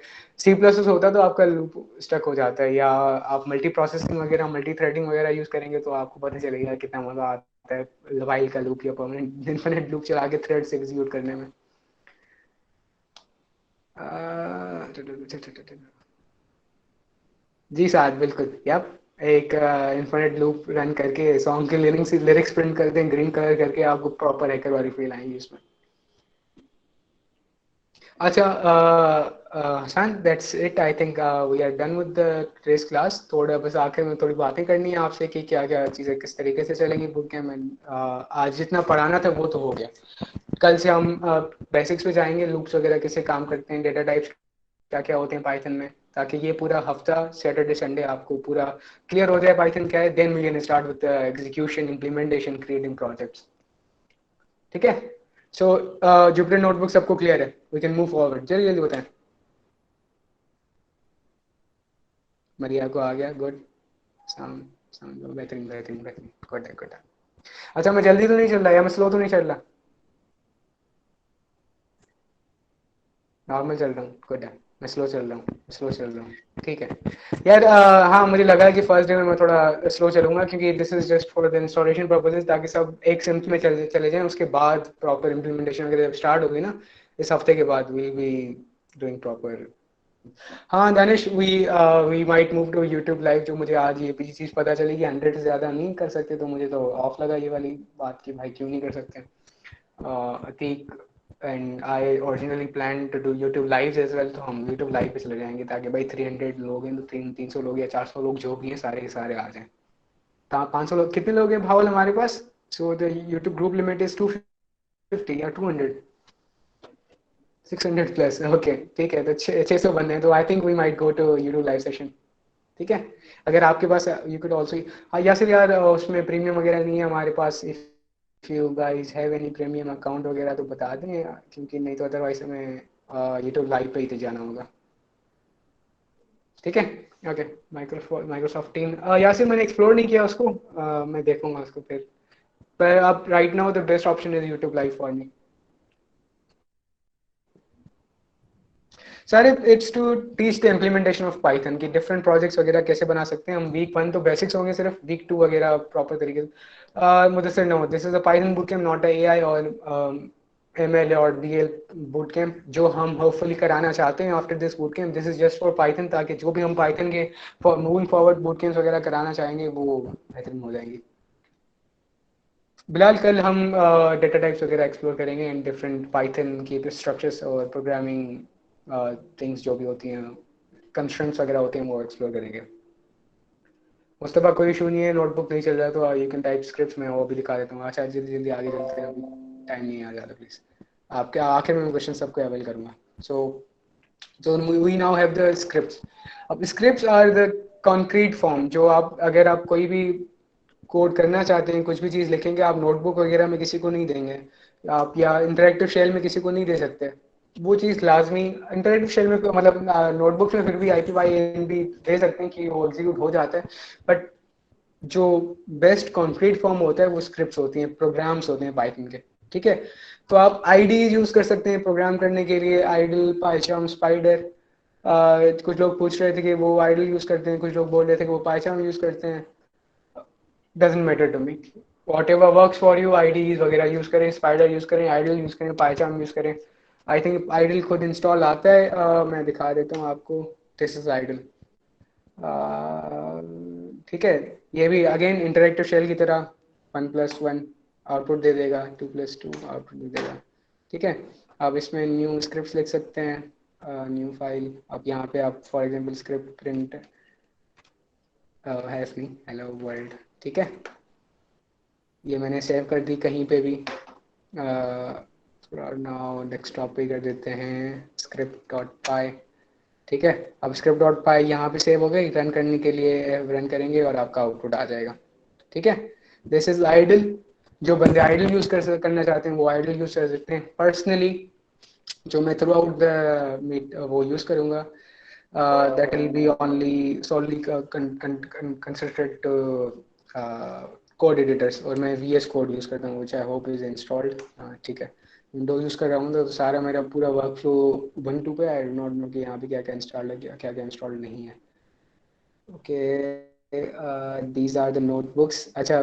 सी प्लस प्लस होता है तो आपका लूप स्टक हो जाता है, या आप मल्टी प्रोसेसिंग वगैरह मल्टी थ्रेडिंग वगैरह यूज करेंगे तो आपको पता चलेगा कितना मजा आता है वाइल का लूप या परमानेंट इन्फिनिट लूप चला के थ्रेड से एग्जीक्यूट करने में। जी साहब बिल्कुल, यप एक इन्फिनिट लूप रन करके सॉन्ग के लिरिक्स प्रिंट कर दें ग्रीन कलर करके, आपको प्रॉपर हैकर वाली फील आएंगी इसमें। अच्छा Hasan, that's it. I think we are done with the today's class. थोड़ा बस आखिर में थोड़ी बातें करनी है आपसे कि क्या क्या चीज़ें किस तरीके से चलेंगी बुक कैम में। आज जितना पढ़ाना था वो तो हो गया, कल से हम बेसिक्स पे जाएंगे, लूप्स वगैरह कैसे काम करते हैं, डेटा टाइप्स क्या क्या होते हैं पाइथन में, ताकि ये पूरा हफ्ता सैटरडे संडे आपको पूरा क्लियर हो जाए पाइथन क्या है। Then we can start with execution, implementation, creating projects, ठीक है। सो जुपिटर नोटबुक सबको क्लियर है, वी कैन मूव फॉरवर्ड। जल्दी जल्दी बताएं। मरिया को आ गया, गुड। साउंड साउंड बेहतरीन बेहतरीन बेहतरीन, गुड है गुड है। अच्छा मैं जल्दी तो नहीं चल रहा या मैं स्लो तो नहीं चल रहा? नॉर्मल चल रहा हूँ, गुड है। मैं स्लो चल रहा हूँ, स्लो चल रहा हूँ, ठीक है यार। हाँ मुझे लगा कि फर्स्ट डे में मैं थोड़ा स्लो चलूंगा क्योंकि this is just for the installation purposes, ताकि सब एक सिंथ में चले जाएं। उसके बाद प्रॉपर इम्प्लीमेंटेशन वगैरह जब स्टार्ट होगी ना इस हफ्ते के बाद, विल बी डूइंग प्रॉपर। हाँ Danish, we might move to YouTube live. जो मुझे आज ये भी चीज़ पता चली कि 100 से ज़्यादा नहीं कर सकते, तो मुझे तो ऑफ लगा ये वाली बात कि भाई क्यों नहीं कर सकते। Atiq and I originally plan to do YouTube live as well, तो हम यूट्यूब लाइव पे चले जाएंगे ताकि भाई 300 लोग हैं तो 300 लोग या 400 लोग जो भी हैं सारे के सारे आ जाएं। 500 लोग, कितने लोग हैं भावल हमारे पास? So the YouTube group limit is 250 या 200, 600 प्लस, ओके ठीक है। तो 600 बंदे हैं, तो I think we might go to YouTube live session, ठीक है। अगर आपके पास यू कुड ऑल्सो, हाँ यासिर यार उसमें प्रीमियम वगैरह नहीं है हमारे पास। If you guys have any premium account वगैरह तो बता दें, क्योंकि नहीं तो अदरवाइज हमें यूट्यूब लाइव पे ही तो जाना होगा, ठीक है। ओके माइक्रोसॉफ्ट टीम, यासिर मैंने एक्सप्लोर नहीं किया उसको, मैं देखूंगा उसको फिर। पर अब right now the best option is YouTube live for me. Sir it's to teach the implementation of Python की डिफरेंट प्रोजेक्ट्स वगैरह कैसे बना सकते हैं हम। वीक 1 तो बेसिक्स होंगे सिर्फ, वीक 2 वगैरह प्रॉपर तरीके से। Mudassir no, this is a Python boot camp, not a AI और एमएल और डीएल बूट कैम्प जो हम होपफुली कराना चाहते हैं after this boot camp. This is just for Python, ताकि जो भी हम पाइथन के मूविंग फॉरवर्ड बूट कैम्प्स वगैरह कराना चाहेंगे वो बेहतरीन हो जाएंगी। बिलाल कल हम डेटा टाइप्स वगैरह एक्सप्लोर करेंगे एंड डिफरेंट पाइथन की स्ट्रक्चर्स और प्रोग्रामिंग थिंग्स जो भी होती हैं, कंस्ट्रेंट्स वगैरह होते हैं, वो एक्सप्लोर करेंगे। मुस्तफा कोई इशू नहीं है, नोटबुक नहीं चल रहा तो यू कैन टाइप स्क्रिप्ट्स में, वो भी दिखा देता हूँ। अच्छा जल्दी जल्दी आगे चलते हैं, अभी टाइम नहीं आ ज़्यादा प्लीज़। आपके आखिर में मैं क्वेश्चन सबको अवेल करूँगा। So we now have the scripts. अब scripts are the concrete form, जो आप अगर आप कोई भी कोड करना चाहते हैं, कुछ भी चीज़ लिखेंगे, आप नोटबुक वगैरह में किसी को नहीं देंगे आप, या इंटरेक्टिव शेल में किसी को नहीं दे सकते। वो चीज़ लाजमी इंटरेक्टिव शेल में, मतलब नोटबुक में फिर भी IPyNB भी दे सकते हैं कि वो एग्जीक्यूट हो जाता है, बट जो बेस्ट कॉन्क्रीट फॉर्म होता है वो स्क्रिप्ट्स होती हैं, प्रोग्राम्स होते हैं पाइथन के, ठीक है। तो आप आईडीज यूज़ कर सकते हैं प्रोग्राम करने के लिए, आइडल, पाइचार्म, स्पाइडर। कुछ लोग पूछ रहे थे कि वो आइडल यूज़ करते हैं, कुछ लोग बोल रहे थे कि वो पाइचार्म यूज़ करते हैं। Doesn't matter to me, whatever works for you. IDEs वगैरह यूज़ करें, स्पाइडर यूज़ करें, आइडल यूज़ करें, पाइचार्म यूज़ करें। आई थिंक आइडल खुद इंस्टॉल आता है, मैं दिखा देता हूँ आपको। दिस इज आइडल, ठीक है। ये भी अगेन इंटरेक्टिव शेल की तरह 1+1 आउटपुट दे देगा, 2+2 आउटपुट दे देगा, ठीक है। आप इसमें न्यू स्क्रिप्ट लिख सकते हैं, न्यू फाइल। अब यहाँ पे आप for example script print have me hello world, ठीक है। ये मैंने सेव कर दी कहीं पे भी। नाउ डेस्कटॉप पे कर देते हैं script.py, ठीक है। अब script.py यहाँ पे सेव हो गई, रन करने के लिए रन करेंगे और आपका आउटपुट आ जाएगा, ठीक है। This is IDLE. जो बंदे आइडल यूज़ करना चाहते हैं वो आइडल यूज़ कर सकते हैं। पर्सनली जो मैं थ्रू आउट द मीट वो यूज़ करूँगा, that will be only solely considered to code editors, और मैं VS कोड यूज़ करता हूँ which I hope is installed. ठीक है, विंडोज यूज़ कर रहा हूँ तो सारा मेरा पूरा वर्क फ्लो ubuntu पे. आई डो नॉट नो कि यहाँ पे क्या क्या इंस्टॉल है, क्या क्या इंस्टॉल नहीं है. Okay, these are the notebooks. अच्छा,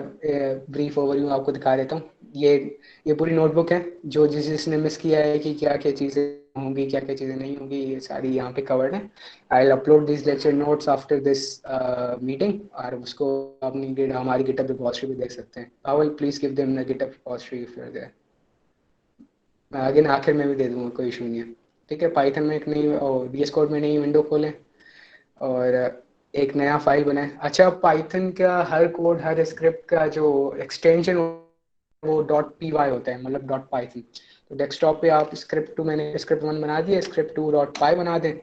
ब्रीफ ओवरव्यू आपको दिखा देता हूँ. ये पूरी नोटबुक है. जो जिसने मिस किया है कि क्या क्या चीज़ें होंगी, क्या क्या चीज़ें नहीं होंगी, ये सारी यहाँ पे कवर्ड है. I will upload this lecture notes after this meeting, और उसको अपनी हमारी गिटहब रिपॉजिटरी पे देख सकते हैं. I will please give them the GitHub repository if you are there. मैं अगेन आखिर में भी दे दूंगा, कोई इशू नहीं है. ठीक है, पाइथन में एक नई VS कोड में नई विंडो खोलें और एक नया फाइल बनाए. अच्छा, पाइथन का हर कोड, हर स्क्रिप्ट का जो एक्सटेंशन वो .py होता है, मतलब .python. तो डेस्कटॉप पे आप स्क्रिप्ट 2, मैंने स्क्रिप्ट 1 बना दिया, स्क्रिप्ट 2 .py बना दें.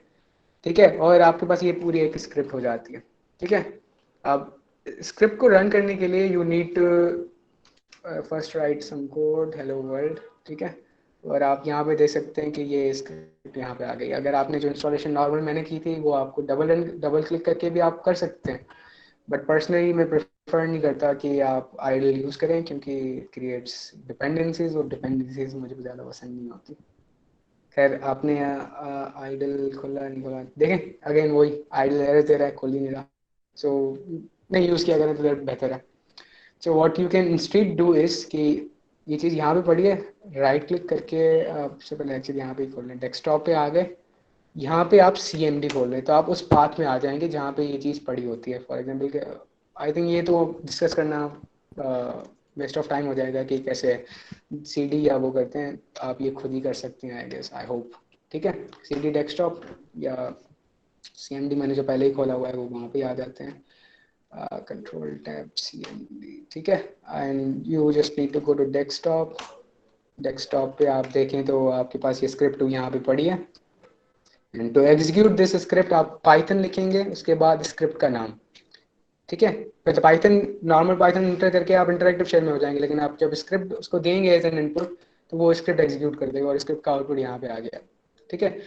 ठीक है, और आपके पास ये पूरी एक स्क्रिप्ट हो जाती है. ठीक है, अब स्क्रिप्ट को रन करने के लिए you need to first write some code hello world. ठीक है, और आप यहाँ पे देख सकते हैं कि ये स्क्रिप्ट यहाँ पे आ गई. अगर आपने जो इंस्टॉलेशन नॉर्मल मैंने की थी वो आपको डबल क्लिक करके भी आप कर सकते हैं, बट पर्सनली मैं प्रेफर नहीं करता कि आप आइडल यूज़ करें, क्योंकि क्रिएट्स डिपेंडेंसीज, और डिपेंडेंसीज मुझे ज़्यादा पसंद नहीं होती. खैर, आपने आइडल खोला नहीं खोला, देखें अगेन वही आइडल एरर दे रहा है, खोल ही नहीं रहा. सो नहीं यूज़ किया करें तो बेहतर है. So what you can instead do is कि ये चीज़ यहाँ पे पड़ी है, राइट क्लिक करके सबसे पहले एक्चुअली यहाँ पे ही खोल लें. डेस्कटॉप पे आ गए, यहाँ पे आप CMD खोल रहे हैं तो आप उस पाथ में आ जाएंगे जहाँ पे ये चीज़ पड़ी होती है. फॉर एग्जांपल, आई थिंक ये तो डिस्कस करना वेस्ट ऑफ टाइम हो जाएगा कि कैसे CD या वो करते हैं. आप ये खुद ही कर सकते हैं, आई गेस, आई होप. ठीक है, CD डेस्कटॉप या CMD मैंने जो पहले ही खोला हुआ है वो वहाँ पे आ जाते हैं. Control tab CMD. ठीक है, and you just need to go to desktop. Desktop पे आप देखें तो आपके पास ये स्क्रिप्ट यहाँ पे पड़ी है. And to execute this script आप पाइथन लिखेंगे, उसके बाद स्क्रिप्ट का नाम. ठीक है, तो पाइथन, नॉर्मल पाइथन इंटर करके आप इंटरेक्टिव शेल में हो जाएंगे, लेकिन आप जब स्क्रिप्ट उसको देंगे एज एन इनपुट तो वो स्क्रिप्ट एग्जीक्यूट कर देगा, और स्क्रिप्ट का आउटपुट यहाँ पे आ गया. ठीक है,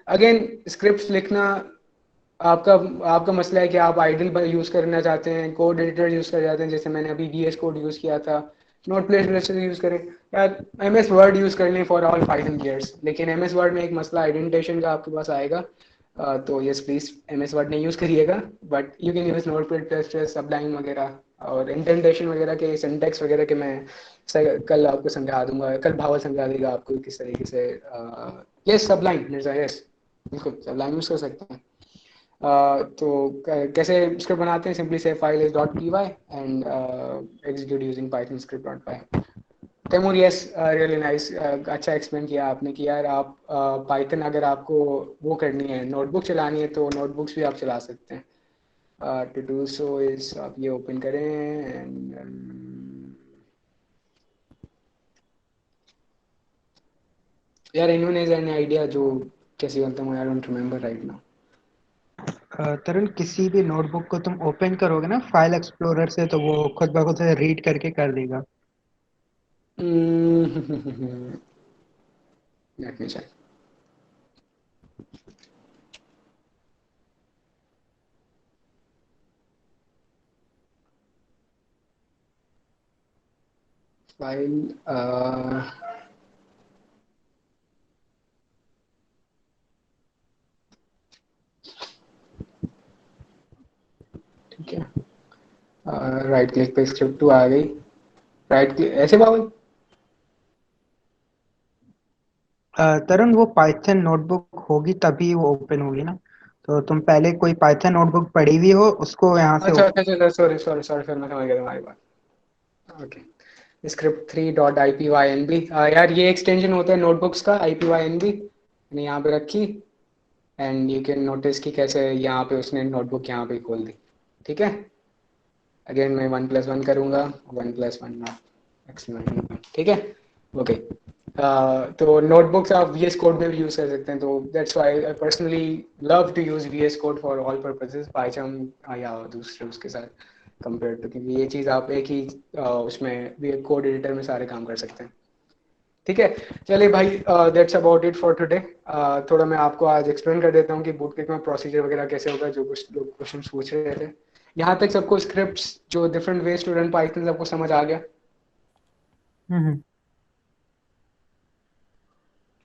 अगेन स्क्रिप्ट लिखना आपका आपका मसला है कि आप आइडल यूज़ करना चाहते हैं, कोड एडिटर यूज़ कर जाते हैं, जैसे मैंने अभी VS कोड यूज़ किया था. नोट प्लेस यूज़ करें या MS वर्ड यूज़ कर लें फॉर ऑल पाइथन गियर्स. लेकिन MS वर्ड में एक मसला आइडेंटिटेशन का आपके पास आएगा. तो यस प्लीज़ MS वर्ड नहीं यूज़ करिएगा, but you can use note place, सबलाइन वगैरह और इंडेंटेशन वगैरह के सिंटेक्स वगैरह के मैं कल आपको समझा दूंगा. कल भावल समझा देगा आपको किस तरीके से. यस, सबलाइन मिर्जा, यस बिल्कुल सबलाइन यूज़ कर सकते हैं. तो कैसे स्क्रिप्ट बनाते हैं, सिंपली से file is .py and execute using Python script.py. Taimur, yes really nice, अच्छा एक्सप्लेन किया आपने कि यार आप पाइथन अगर आपको वो करनी है, नोटबुक चलानी है, तो नोटबुक्स भी आप चला सकते हैं. टू डू सो इज आप ये ओपन करें एंड यार इन्होंने एनी आइडिया जो कैसे बनता है, I don't remember right now. Tarun, किसी भी नोटबुक को तुम ओपन करोगे ना फाइल एक्सप्लोरर से, तो वो खुद ब खुद रीड करके कर देगा. Let me check. File. ठीक है, राइट क्लिक पे स्क्रिप्ट 2 आ गई. राइट क्लिक ऐसे बाबू. तरुण, वो पाइथन नोटबुक होगी तभी वो ओपन होगी ना. तो तुम पहले कोई पाइथन नोटबुक पढ़ी हुई हो उसको यहाँ से अच्छा अच्छा अच्छा, सॉरी सॉरी सॉरी, फिर मैं समझ गया तुम्हारी बात. Okay, script 3.ipynb. यार ये एक्सटेंशन होता है नोटबुक्स का, ipynb मैंने यहाँ पे रखी. एंड यू कैन नोटिस कि कैसे यहाँ पे उसने नोटबुक यहाँ पे खोल दी. ठीक है, अगेन मैं 1+1 करूँगा, 1+1 मैक्सिमम. ठीक है, ओके. तो नोटबुक्स आप VS कोड में भी यूज़ कर सकते हैं. तो that's why I personally love to use VS code for all purposes, Python या दूसरे उसके साथ कंपेयर टू, क्योंकि ये चीज़ आप एक ही उसमें भी कोड एडिटर में सारे काम कर सकते हैं. ठीक है, चलिए भाई, that's about it for today. थोड़ा मैं आपको आज एक्सप्लेन कर देता हूँ कि बूट कैंप में प्रोसीजर वगैरह कैसे होगा, जो कुछ लोग क्वेश्चन पूछ रहे थे। यहाँ तक सबको स्क्रिप्ट्स जो different ways to run Python सबको समझ आ गया?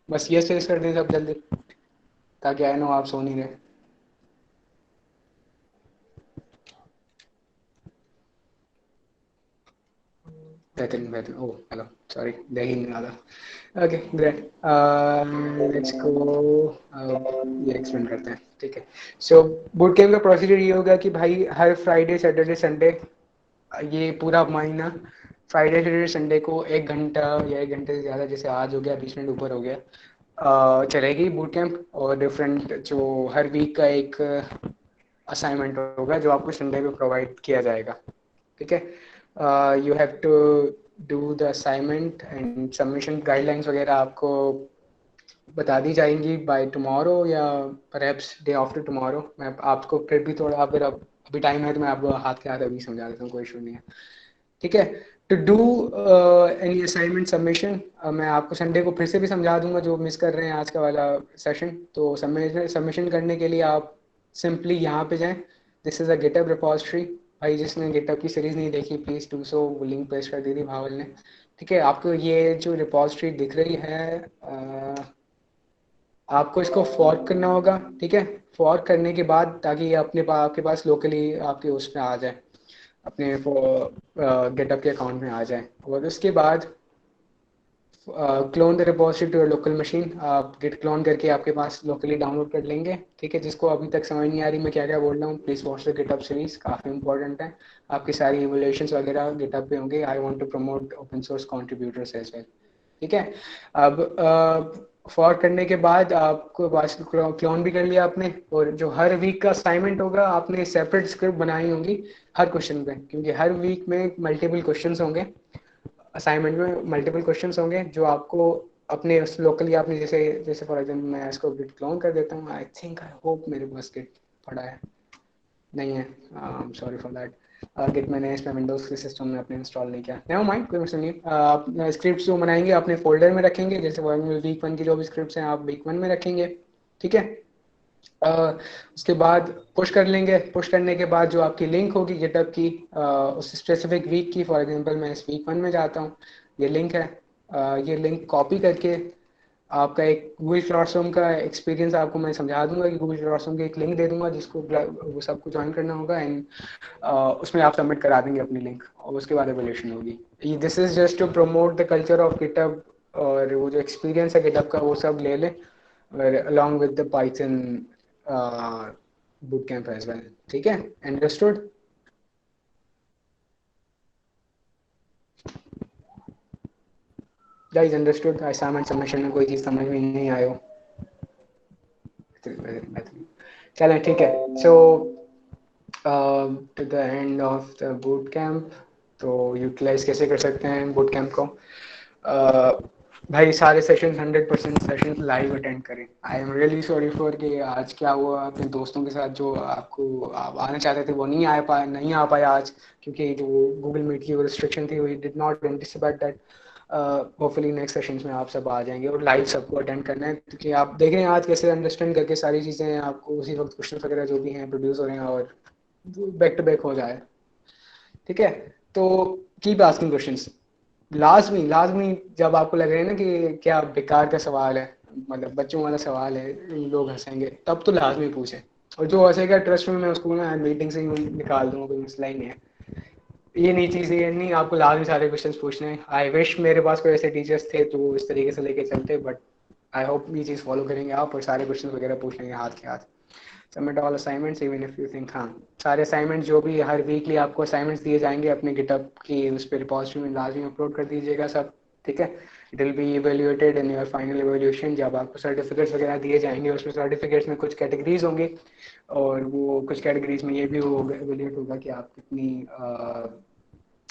बस ये सेस कर दें सब जल्दी, ताकि आई नो आप सो नहीं रहे। बेहतरीन। ओह हेलो, सॉरी देख ही नहीं रहा था। Okay great, let's go. ये एक्सप्लेन करते हैं, ठीक है। सो बूट कैंप का प्रोसीजर ये होगा कि भाई हर फ्राइडे सैटरडे संडे, ये पूरा महीना फ्राइडे सैटरडे संडे को 1 घंटा या 1 घंटे से ज़्यादा, जैसे आज हो गया 20 मिनट ऊपर हो गया, चलेगी बूट कैंप। और डिफरेंट जो हर वीक का एक असाइनमेंट होगा जो आपको संडे पे प्रोवाइड किया जाएगा, ठीक है। You have to do the assignment and submission guidelines वगैरह आपको बता दी जाएंगी बाय टुमारो या परहैप्स डे आफ्टर टुमारो। मैं आपको फिर भी थोड़ा, अगर अभी टाइम है तो मैं आपको हाथ के हाथ अभी समझा देता हूँ, कोई इशू नहीं है, ठीक है। To do any assignment submission, मैं आपको संडे को फिर से भी समझा दूंगा जो मिस कर रहे हैं आज का वाला सेशन। तो सबमिशन करने के लिए आप सिंपली यहाँ पे जाएं, this is a GitHub repository. भाई जिसने गिटहब की सीरीज नहीं देखी प्लीज़ डू सो, वो लिंक पेस्ट कर दी थी भावल ने, ठीक है। आपको ये जो रिपॉजिटरी दिख रही है, आपको इसको फॉर्क करना होगा, ठीक है। फॉर्क करने के बाद ताकि ये आपके पास लोकली आपके उसमें आ जाए, अपने गेटअप के अकाउंट में आ जाए। और उसके बाद clone the repository to your local machine, आप गिट क्लोन करके आपके पास लोकली डाउनलोड कर लेंगे, ठीक है। जिसको अभी तक समझ नहीं आ रही मैं क्या क्या बोल रहा हूँ, please watch the GitHub series, काफ़ी इंपॉर्टेंट है। आपकी सारी इवोल्यूशंस वगैरह गिटअप पे होंगे। I want to promote open source contributors as well, ठीक है। अब फॉर करने के बाद आपको बस क्लोन भी कर लिया आपने, और जो हर वीक का असाइनमेंट होगा आपने सेपरेट स्क्रिप्ट बनाई होंगी हर क्वेश्चन पे, क्योंकि हर वीक में मल्टीपल क्वेश्चंस होंगे। असाइनमेंट में मल्टीपल क्वेश्चंस होंगे जो आपको अपने लोकली आपने जैसे जैसे फॉर एग्जाम्पल मैं इसको गिट क्लोन कर देता हूँ। आई थिंक आई होप मेरे पास गिट पड़ा है, नहीं है, सॉरी फॉर दैट। गिट मैंने इसमें विंडोज़ के सिस्टम में अपने इंस्टॉल नहीं किया, नेवर माइंड, कोई मसला नहीं। आप स्क्रिप्ट जो बनाएंगे अपने फोल्डर में रखेंगे, जैसे वीक 1 की जो भी स्क्रिप्ट हैं आप वीक 1 में रखेंगे, ठीक है। उसके बाद पुश कर लेंगे। पुश करने के बाद जो आपकी लिंक होगी गिटहब की उस स्पेसिफिक वीक की, फॉर एग्जांपल मैं इस वीक 1 में जाता हूँ, ये लिंक है, ये लिंक कॉपी करके आपका एक गूगल क्लासरूम का एक्सपीरियंस आपको मैं समझा दूंगा कि गूगल क्लासरूम की एक लिंक दे दूंगा जिसको वो सबको ज्वाइन करना होगा, एंड उसमें आप सबमिट करा देंगे अपनी लिंक, और उसके बाद एवोल्यूशन होगी। This is just to promote the culture of GitHub, और वो जो एक्सपीरियंस है गिटहब का वो सब ले लें, और along with the Python boot camp as well, ठीक है। Understood? Guys understood? Assignment submission में कोई चीज़ समझ में नहीं आए हो? चलें ठीक है। So to the end of the boot camp, तो यूटिलाइज कैसे कर सकते हैं बूट कैंप को? भाई सारे सेशन 100% सेशन लाइव अटेंड करें। I am really sorry for कि आज क्या हुआ अपने दोस्तों के साथ, जो आपको आप आना चाहते थे वो नहीं आ पाया आज, क्योंकि जो गूगल मीट की वो रिस्ट्रिक्शन थी, we did not anticipate that. Hopefully next sessions में आप सब आ जाएंगे, और लाइव सबको अटेंड करना है, क्योंकि आप देख रहे हैं आज कैसे अंडरस्टैंड करके सारी चीज़ें आपको उसी वक्त क्वेश्चन वगैरह जो भी हैं प्रोड्यूस हो रहे हैं और बैक टू बैक हो जाए, ठीक है। तो कीप आस्किंग क्वेश्चंस। लाजमी जब आपको लग रहा है ना कि क्या बेकार का सवाल है, मतलब बच्चों वाला सवाल है, लोग हंसेंगे, तब तो लाजमी पूछे। और जो हंसेगा ट्रस्ट में मैं उसको ना मीटिंग से ही निकाल दूंगा, कोई मसला ही नहीं है। ये नहीं चीज़ ये नहीं, आपको लाजमी सारे क्वेश्चंस पूछने हैं। आई विश मेरे पास कोई ऐसे टीचर्स थे तो इस तरीके से लेके चलते, बट आई होप ये चीज़ फॉलो करेंगे आप, और सारे क्वेश्चन वगैरह पूछ लेंगे हाथ के हाथ। Submit all assignments even if you think, हाँ सारे असाइनमेंट जो भी हर वीकली आपको असाइनमेंट्स दिए जाएंगे अपने गिटहब की उस पर रिपॉजिटरी में लाजमी अपलोड कर दीजिएगा सब, ठीक है। It will be evaluated in your final evaluation. जब आपको सर्टिफिकेट्स वगैरह दिए जाएंगे उसमें सर्टिफिकेट्स में कुछ कैटेगरीज होंगी, और वो कुछ कैटेगरीज में ये भी होगा इवेल्यूएट होगा कि आप कितनी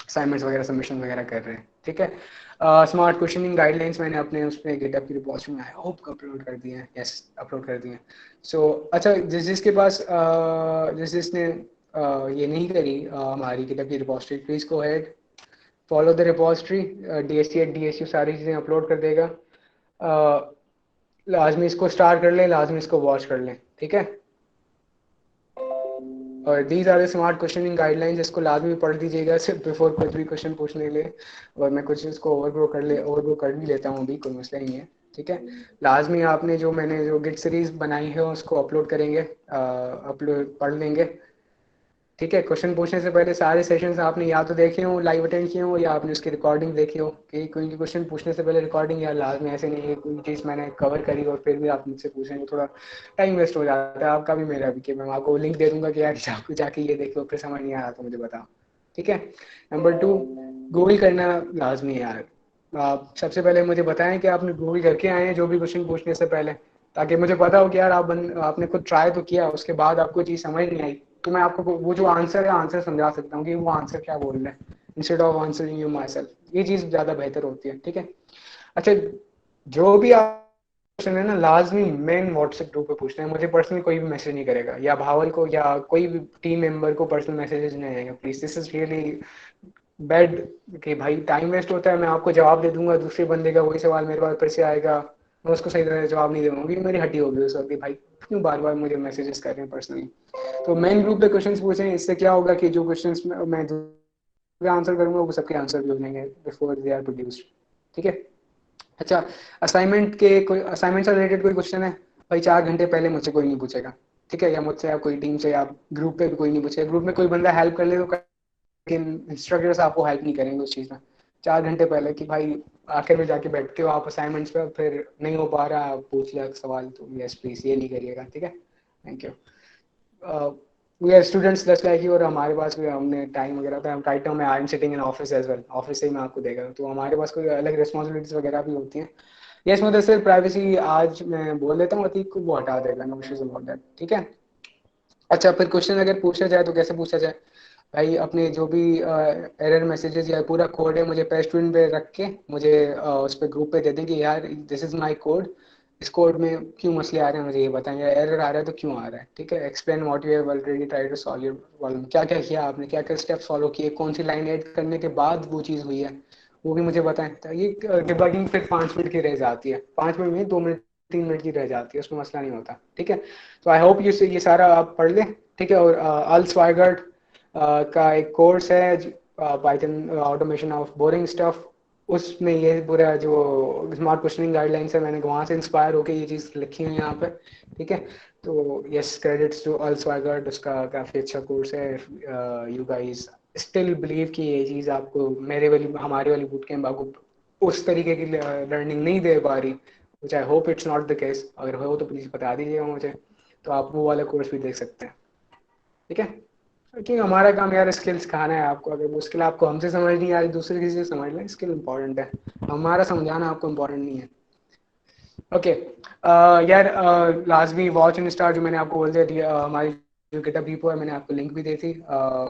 असाइनमेंट्स वगैरह सबमिशन वगैरह कर रहे हैं, ठीक है। स्मार्ट क्वेश्चनिंग गाइडलाइंस मैंने अपने उसमें गिटहब की रिपॉजिटरी में आई होप अपलोड कर दिए हैं, यस अपलोड कर दिए हैं। सो अच्छा, जिसके पास जिसने ये नहीं करी हमारी गिटहब की repository, please go ahead, follow the repository, DSC at DSU सारी चीज़ें अपलोड कर देगा। लाजमी इसको स्टार कर लें, लाजमी इसको वॉच कर लें, ठीक है। और these are the smart questioning guidelines, इसको लाजमी पढ़ दीजिएगा सिर्फ बिफोर कुछ भी क्वेश्चन पूछने के लिए। और मैं कुछ इसको ओवरगो कर भी लेता हूँ अभी, कोई मसला नहीं है, ठीक है। लाजमी आपने मैंने जो गिट सीरीज बनाई है उसको अपलोड करेंगे, अपलोड पढ़ लेंगे, ठीक है। क्वेश्चन पूछने से पहले सारे सेशंस आपने या तो देखे हो, लाइव अटेंड किए हो, या आपने उसकी रिकॉर्डिंग देखी हो। कि कोई क्वेश्चन पूछने से पहले रिकॉर्डिंग या लाजमी ऐसे नहीं है कोई चीज़ मैंने कवर करी और फिर भी आप मुझसे पूछेंगे, थोड़ा टाइम वेस्ट हो जाता है आपका भी मेरा भी। कि मैं आपको लिंक दे दूंगा कि यार जाके ये देखो, फिर समझ नहीं आ रहा तो मुझे बताओ, ठीक है। नंबर 2, गूगल करना लाजमी है यार। आप सबसे पहले मुझे बताएं कि आपने गूगल करके आए हैं जो भी क्वेश्चन पूछने से पहले, ताकि मुझे पता हो कि यार आपने खुद ट्राई तो किया, उसके बाद आपको चीज़ समझ नहीं आई तो मैं आपको वो जो आंसर है आंसर समझा सकता हूँ कि वो आंसर क्या बोल रहे हैं, instead of answering you my self. ये चीज़ ज़्यादा बेहतर होती है, ठीक है। अच्छा, जो भी आप क्वेश्चन है ना लाजमी मेन व्हाट्सएप ग्रुप पे पूछना है। मुझे पर्सनली कोई भी मैसेज नहीं करेगा, या भावल को या कोई भी टीम मेंबर को पर्सनल मैसेजेस नहीं आएंगे please. This is really bad कि भाई टाइम वेस्ट होता है। मैं आपको जवाब दे दूंगा, दूसरे बंदे का वही सवाल मेरे पास फिर से आएगा, मैं उसको सही तरह से जवाब नहीं दे पाऊंगी, मेरी हटी होगी उस वक्त भाई क्यों बार बार मुझे मैसेजेस कर रहे हैं पर्सनली। तो मेन ग्रुप पे क्वेश्चंस पूछें, इससे क्या होगा कि जो क्वेश्चंस मैं आंसर करूंगा वो सबके आंसर भी हो जाएंगे बिफोर दे आर प्रोड्यूस्ड, ठीक है। अच्छा, असाइनमेंट से रिलेटेड कोई क्वेश्चन है भाई 4 घंटे पहले मुझसे कोई नहीं पूछेगा, ठीक है। या मुझसे या कोई टीम से या ग्रुप पे भी कोई नहीं पूछेगा। ग्रुप में कोई बंदा हेल्प कर ले तो, लेकिन इंस्ट्रक्टर्स आपको हेल्प नहीं करेंगे उस चीज़ में 4 घंटे पहले कि भाई आखिर में जाके बैठते हो आप असाइनमेंट्स पे, फिर नहीं हो पा रहा आप पूछ लिया सवाल, तो यस प्लीज ये नहीं करिएगा, ठीक है। Thank you. We are students just like you, और हमारे पास भी हमने टाइम वगैरह था। राइट नाउ मैं I am sitting in office as well, office से ही मैं आपको देख रहा हूँ, तो हमारे पास कोई अलग रिस्पॉन्सिबिलिटीज वगैरह भी होती हैं। यस मुदस्सिर, प्राइवेसी आज मैं बोल देता हूँ, अतीक को वो हटा देगा, नो इश्यूज अबाउट दैट, ठीक है। अच्छा, फिर क्वेश्चन अगर पूछा जाए तो कैसे पूछा जाए भाई, अपने जो भी एरर मैसेजेस या पूरा कोड है मुझे पेस्टून पे रख के मुझे उस पर ग्रुप पे दे दें कि यार दिस इज माय कोड, इस कोड में क्यों मसले आ रहे हैं मुझे ये बताएं, या एरर आ रहा है तो क्यों आ रहा है, ठीक है। Explain what you have already try to solve your problem, क्या क्या किया आपने, क्या क्या स्टेप्स फॉलो किए, कौन सी लाइन ऐड करने के बाद वो चीज़ हुई है वो भी मुझे बताएं। तो ये डिबगिंग फिर 5 मिनट की रह जाती है, 5 मिनट में 2 मिनट 3 मिनट की रह जाती है, उसमें मसला नहीं होता, ठीक है। तो आई होप ये सारा आप पढ़ लें, ठीक है। और अल स्वाइगर्ट का एक कोर्स है Python automation of boring stuff, उसमें ये पूरा जो स्मार्ट क्वेश्चनिंग गाइडलाइंस है मैंने वहाँ से इंस्पायर होकर ये चीज़ लिखी है यहाँ पे, ठीक है। तो यस, क्रेडिट्स टू अल स्वाइगर्ट, उसका काफ़ी अच्छा कोर्स है। यू गाइस स्टिल बिलीव कि ये चीज़ आपको हमारे वाली बूट कैंप आपको उस तरीके की लर्निंग नहीं दे पा रही, which I hope it's not the case. अगर हो तो प्लीज़ बता दीजिएगा मुझे, तो आप वो वाला कोर्स भी देख सकते हैं, ठीक है। क्योंकि हमारा काम यार स्किल सिखाना है आपको। अगर वो स्किल आपको हमसे समझ नहीं आ रही, दूसरे किसी से समझ लें, स्किल इंपॉर्टेंट है, हमारा समझाना आपको इंपॉर्टेंट नहीं है, ओके। यार लाजमी वॉच एंड स्टार जो मैंने आपको बोल दिया, हमारी जो गिटहब रिपो है मैंने आपको लिंक भी दी थी,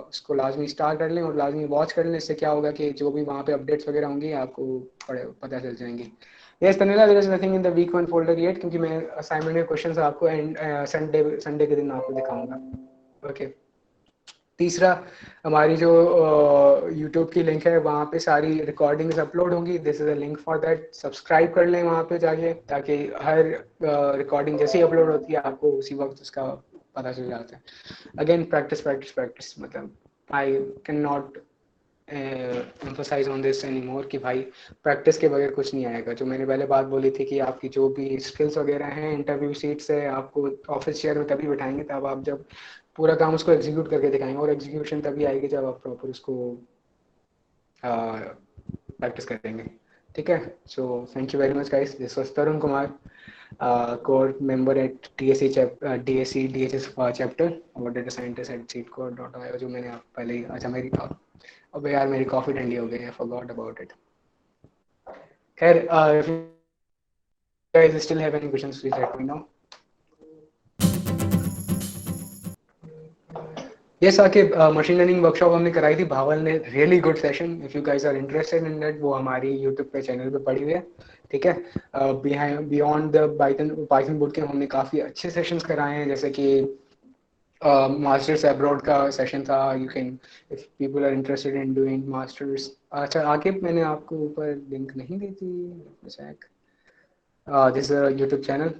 उसको लाजमी स्टार कर लें और लाजमी वॉच कर लें। इससे क्या होगा कि जो भी वहाँ पे अपडेट्स वगैरह होंगी आपको पता चल जाएंगी। Yes Tanila, there is nothing in the week 1 folder yet, क्योंकि मैं असाइनमेंट के क्वेश्चंस आपको एंड संडे के दिन आपको दिखाऊंगा, ओके। तीसरा, हमारी जो यूट्यूब की लिंक है वहाँ पे सारी रिकॉर्डिंग्स अपलोड होंगी, this is a link for that. Subscribe कर लें वहाँ पे जाके, ताकि हर रिकॉर्डिंग जैसे ही अपलोड होती है आपको उसी वक्त उसका पता चल जाता है। अगेन प्रैक्टिस प्रैक्टिस प्रैक्टिस, मतलब I can not emphasise on this any more कि भाई प्रैक्टिस के बगैर कुछ नहीं आएगा। जो मैंने पहले बात बोली थी कि आपकी जो भी स्किल्स वगैरह हैं इंटरव्यू सीट से आपको ऑफिस शेयर में तभी बैठाएंगे तब आप जब पूरा काम उसको एग्जीक्यूट करके दिखाएंगे, और एग्जीक्यूशन तभी आएगी जब आप प्रॉपर उसको प्रैक्टिस करेंगे, ठीक है। So thank you very much guys, this was Tarun Kumar, core member eight DSC DHS chapter और डेटा साइंटिस्ट एट cheatcode.io, जो मैंने आप पहले ही, अच्छा मेरी अबे यार मेरी कॉफी ठंडी हो गई है, फॉरगॉट अबाउट इट। खैर, if you guys still have any questions please let me know. ये साकिब, मशीन लर्निंग वर्कशॉप हमने कराई थी भावल ने, really good session. If you guys are interested in that, वो हमारी यूट्यूब पे चैनल पे पड़ी हुई है, ठीक है। Beyond the Python boot camp हमने काफ़ी अच्छे सेशंस कराए हैं, जैसे कि मास्टर्स अब्रॉड का सेशन था. You can, if people are interested in doing masters. अच्छा आकिब, मैंने आपको ऊपर लिंक नहीं दी थी. Check, this YouTube channel.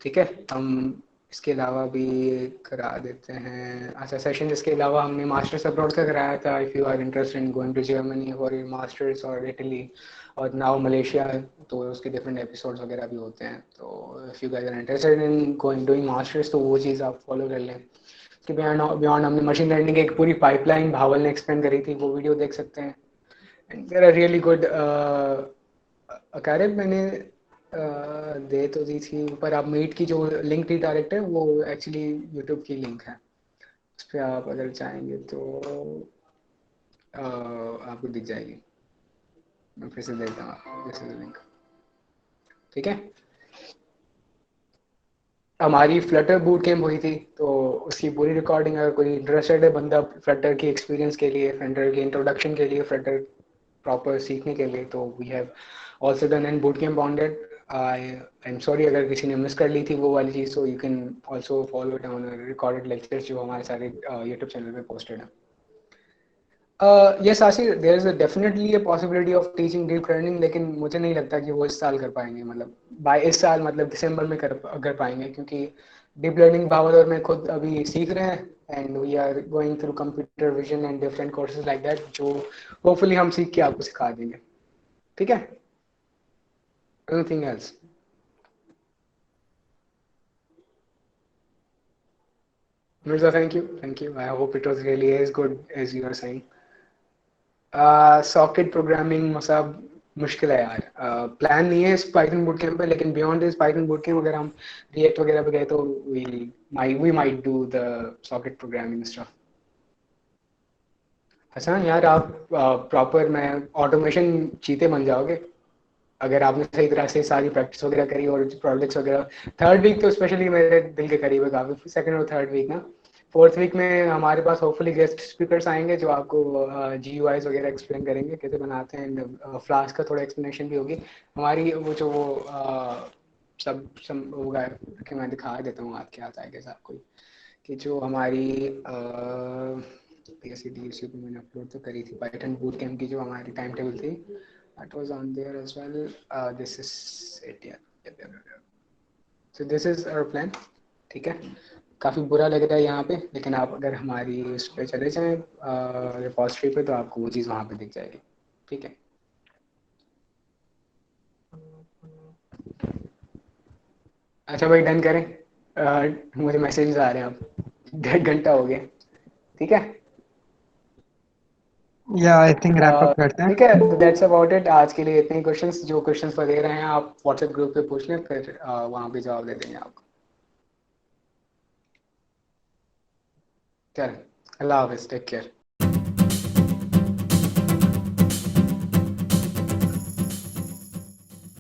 ठीक है, हम इसके अलावा भी करा देते हैं. अच्छा, सेशन इसके अलावा हमने मास्टर्स अब्रॉड का कराया था. If you are interested in going to Germany for your masters और इटली और नाउ मलेशिया, तो उसके डिफरेंट एपिसोड्स वगैरह भी होते हैं. तो if you guys are interested in going doing masters तो वो चीज़ आप फॉलो कर लें. उसके बियॉन्ड हमने मशीन लर्निंग की एक पूरी पाइपलाइन भावल ने एक्सप्लेन करी थी, वो वीडियो देख सकते हैं. And there are really good. Aqarib मैंने दे तो दी थी ऊपर. आप मीट की जो लिंक थी डायरेक्ट है, वो एक्चुअली यूट्यूब की लिंक है. उस पर आप अगर चाहेंगे तो आपको दिख जाएगी. मैं फिर से देता हूँ दिस इज लिंक. ठीक है, हमारी फ्लटर बूट कैम्प हुई थी, तो उसकी पूरी रिकॉर्डिंग, अगर कोई इंटरेस्टेड है बंदा फ्लटर की एक्सपीरियंस के लिए, फ्लटर के इंट्रोडक्शन के लिए, फ्लटर प्रॉपर सीखने के लिए, तो we have also done an boot camp on that. I am sorry अगर किसी ने मिस कर ली थी वो वाली चीज़, तो you can also follow it on recorded lectures जो हमारे सारे यूट्यूब चैनल पे पोस्टेड हैं. Yes Asir, there is definitely a possibility of teaching deep learning, लेकिन मुझे नहीं लगता कि वो इस साल कर पाएंगे. मतलब बाय इस साल मतलब दिसंबर में कर पाएंगे, क्योंकि डीप लर्निंग भावल और मैं खुद अभी सीख रहे हैं and we are going through computer vision and different courses like that, जो होपफुली हम सीख के आपको सिखा देंगे. ठीक है, anything else? Mirza, thank you, thank you. I hope it was really as good as you are saying. Socket programming मसाब मुश्किल है यार. प्लान नहीं है इस पाइथन बूट कैंप पे, लेकिन beyond this Python boot camp अगर हम रिएक्ट वगैरह पे गए तो we might do the socket programming stuff. Hasan यार, आप प्रॉपर मैं ऑटोमेशन चीते बन जाओगे अगर आपने सही तरह से सारी प्रैक्टिस वगैरह करी और प्रोजेक्ट्स वगैरह. थर्ड वीक तो स्पेशली मेरे दिल के करीब है काफ़ी. सेकंड और थर्ड वीक ना, फोर्थ वीक में हमारे पास होपफुली गेस्ट स्पीकर्स आएंगे जो आपको जी यू आईज वगैरह एक्सप्लेन करेंगे कैसे बनाते हैं. एंड फ्लास्क का थोड़ा एक्सप्लेनेशन भी होगी. हमारी वो जो वो सब होगा कि मैं दिखा देता हूँ आपके हाथ आएगा आपको, कि जो हमारी पीएससी को मैंने अपलोड तो करी थी पाइथन बूट कैम्प की जो हमारी टाइम टेबल थी. That was on there as well. This is it, yeah. So this is our plan. ठीक है, काफ़ी बुरा लग रहा है यहाँ पे, लेकिन आप अगर हमारी उस पर चले जाएँ रिपॉजिटरी पे, तो आपको वो चीज़ वहाँ पे दिख जाएगी. ठीक है, अच्छा भाई डन करें. मुझे मैसेजेस आ रहे हैं अब 1.5 घंटा हो गया. ठीक है, या आई थिंक रैप अप करते ठीक हैं. है, तो दैट्स अबाउट इट. आज के लिए इतने ही क्वेश्चंस. जो क्वेश्चंस वगैरह हैं आप व्हाट्सएप ग्रुप पे पूछ लें, फिर वहाँ पे जवाब दे देंगे आपको. चलें, अल्लाह हाफिज़, टेक केयर.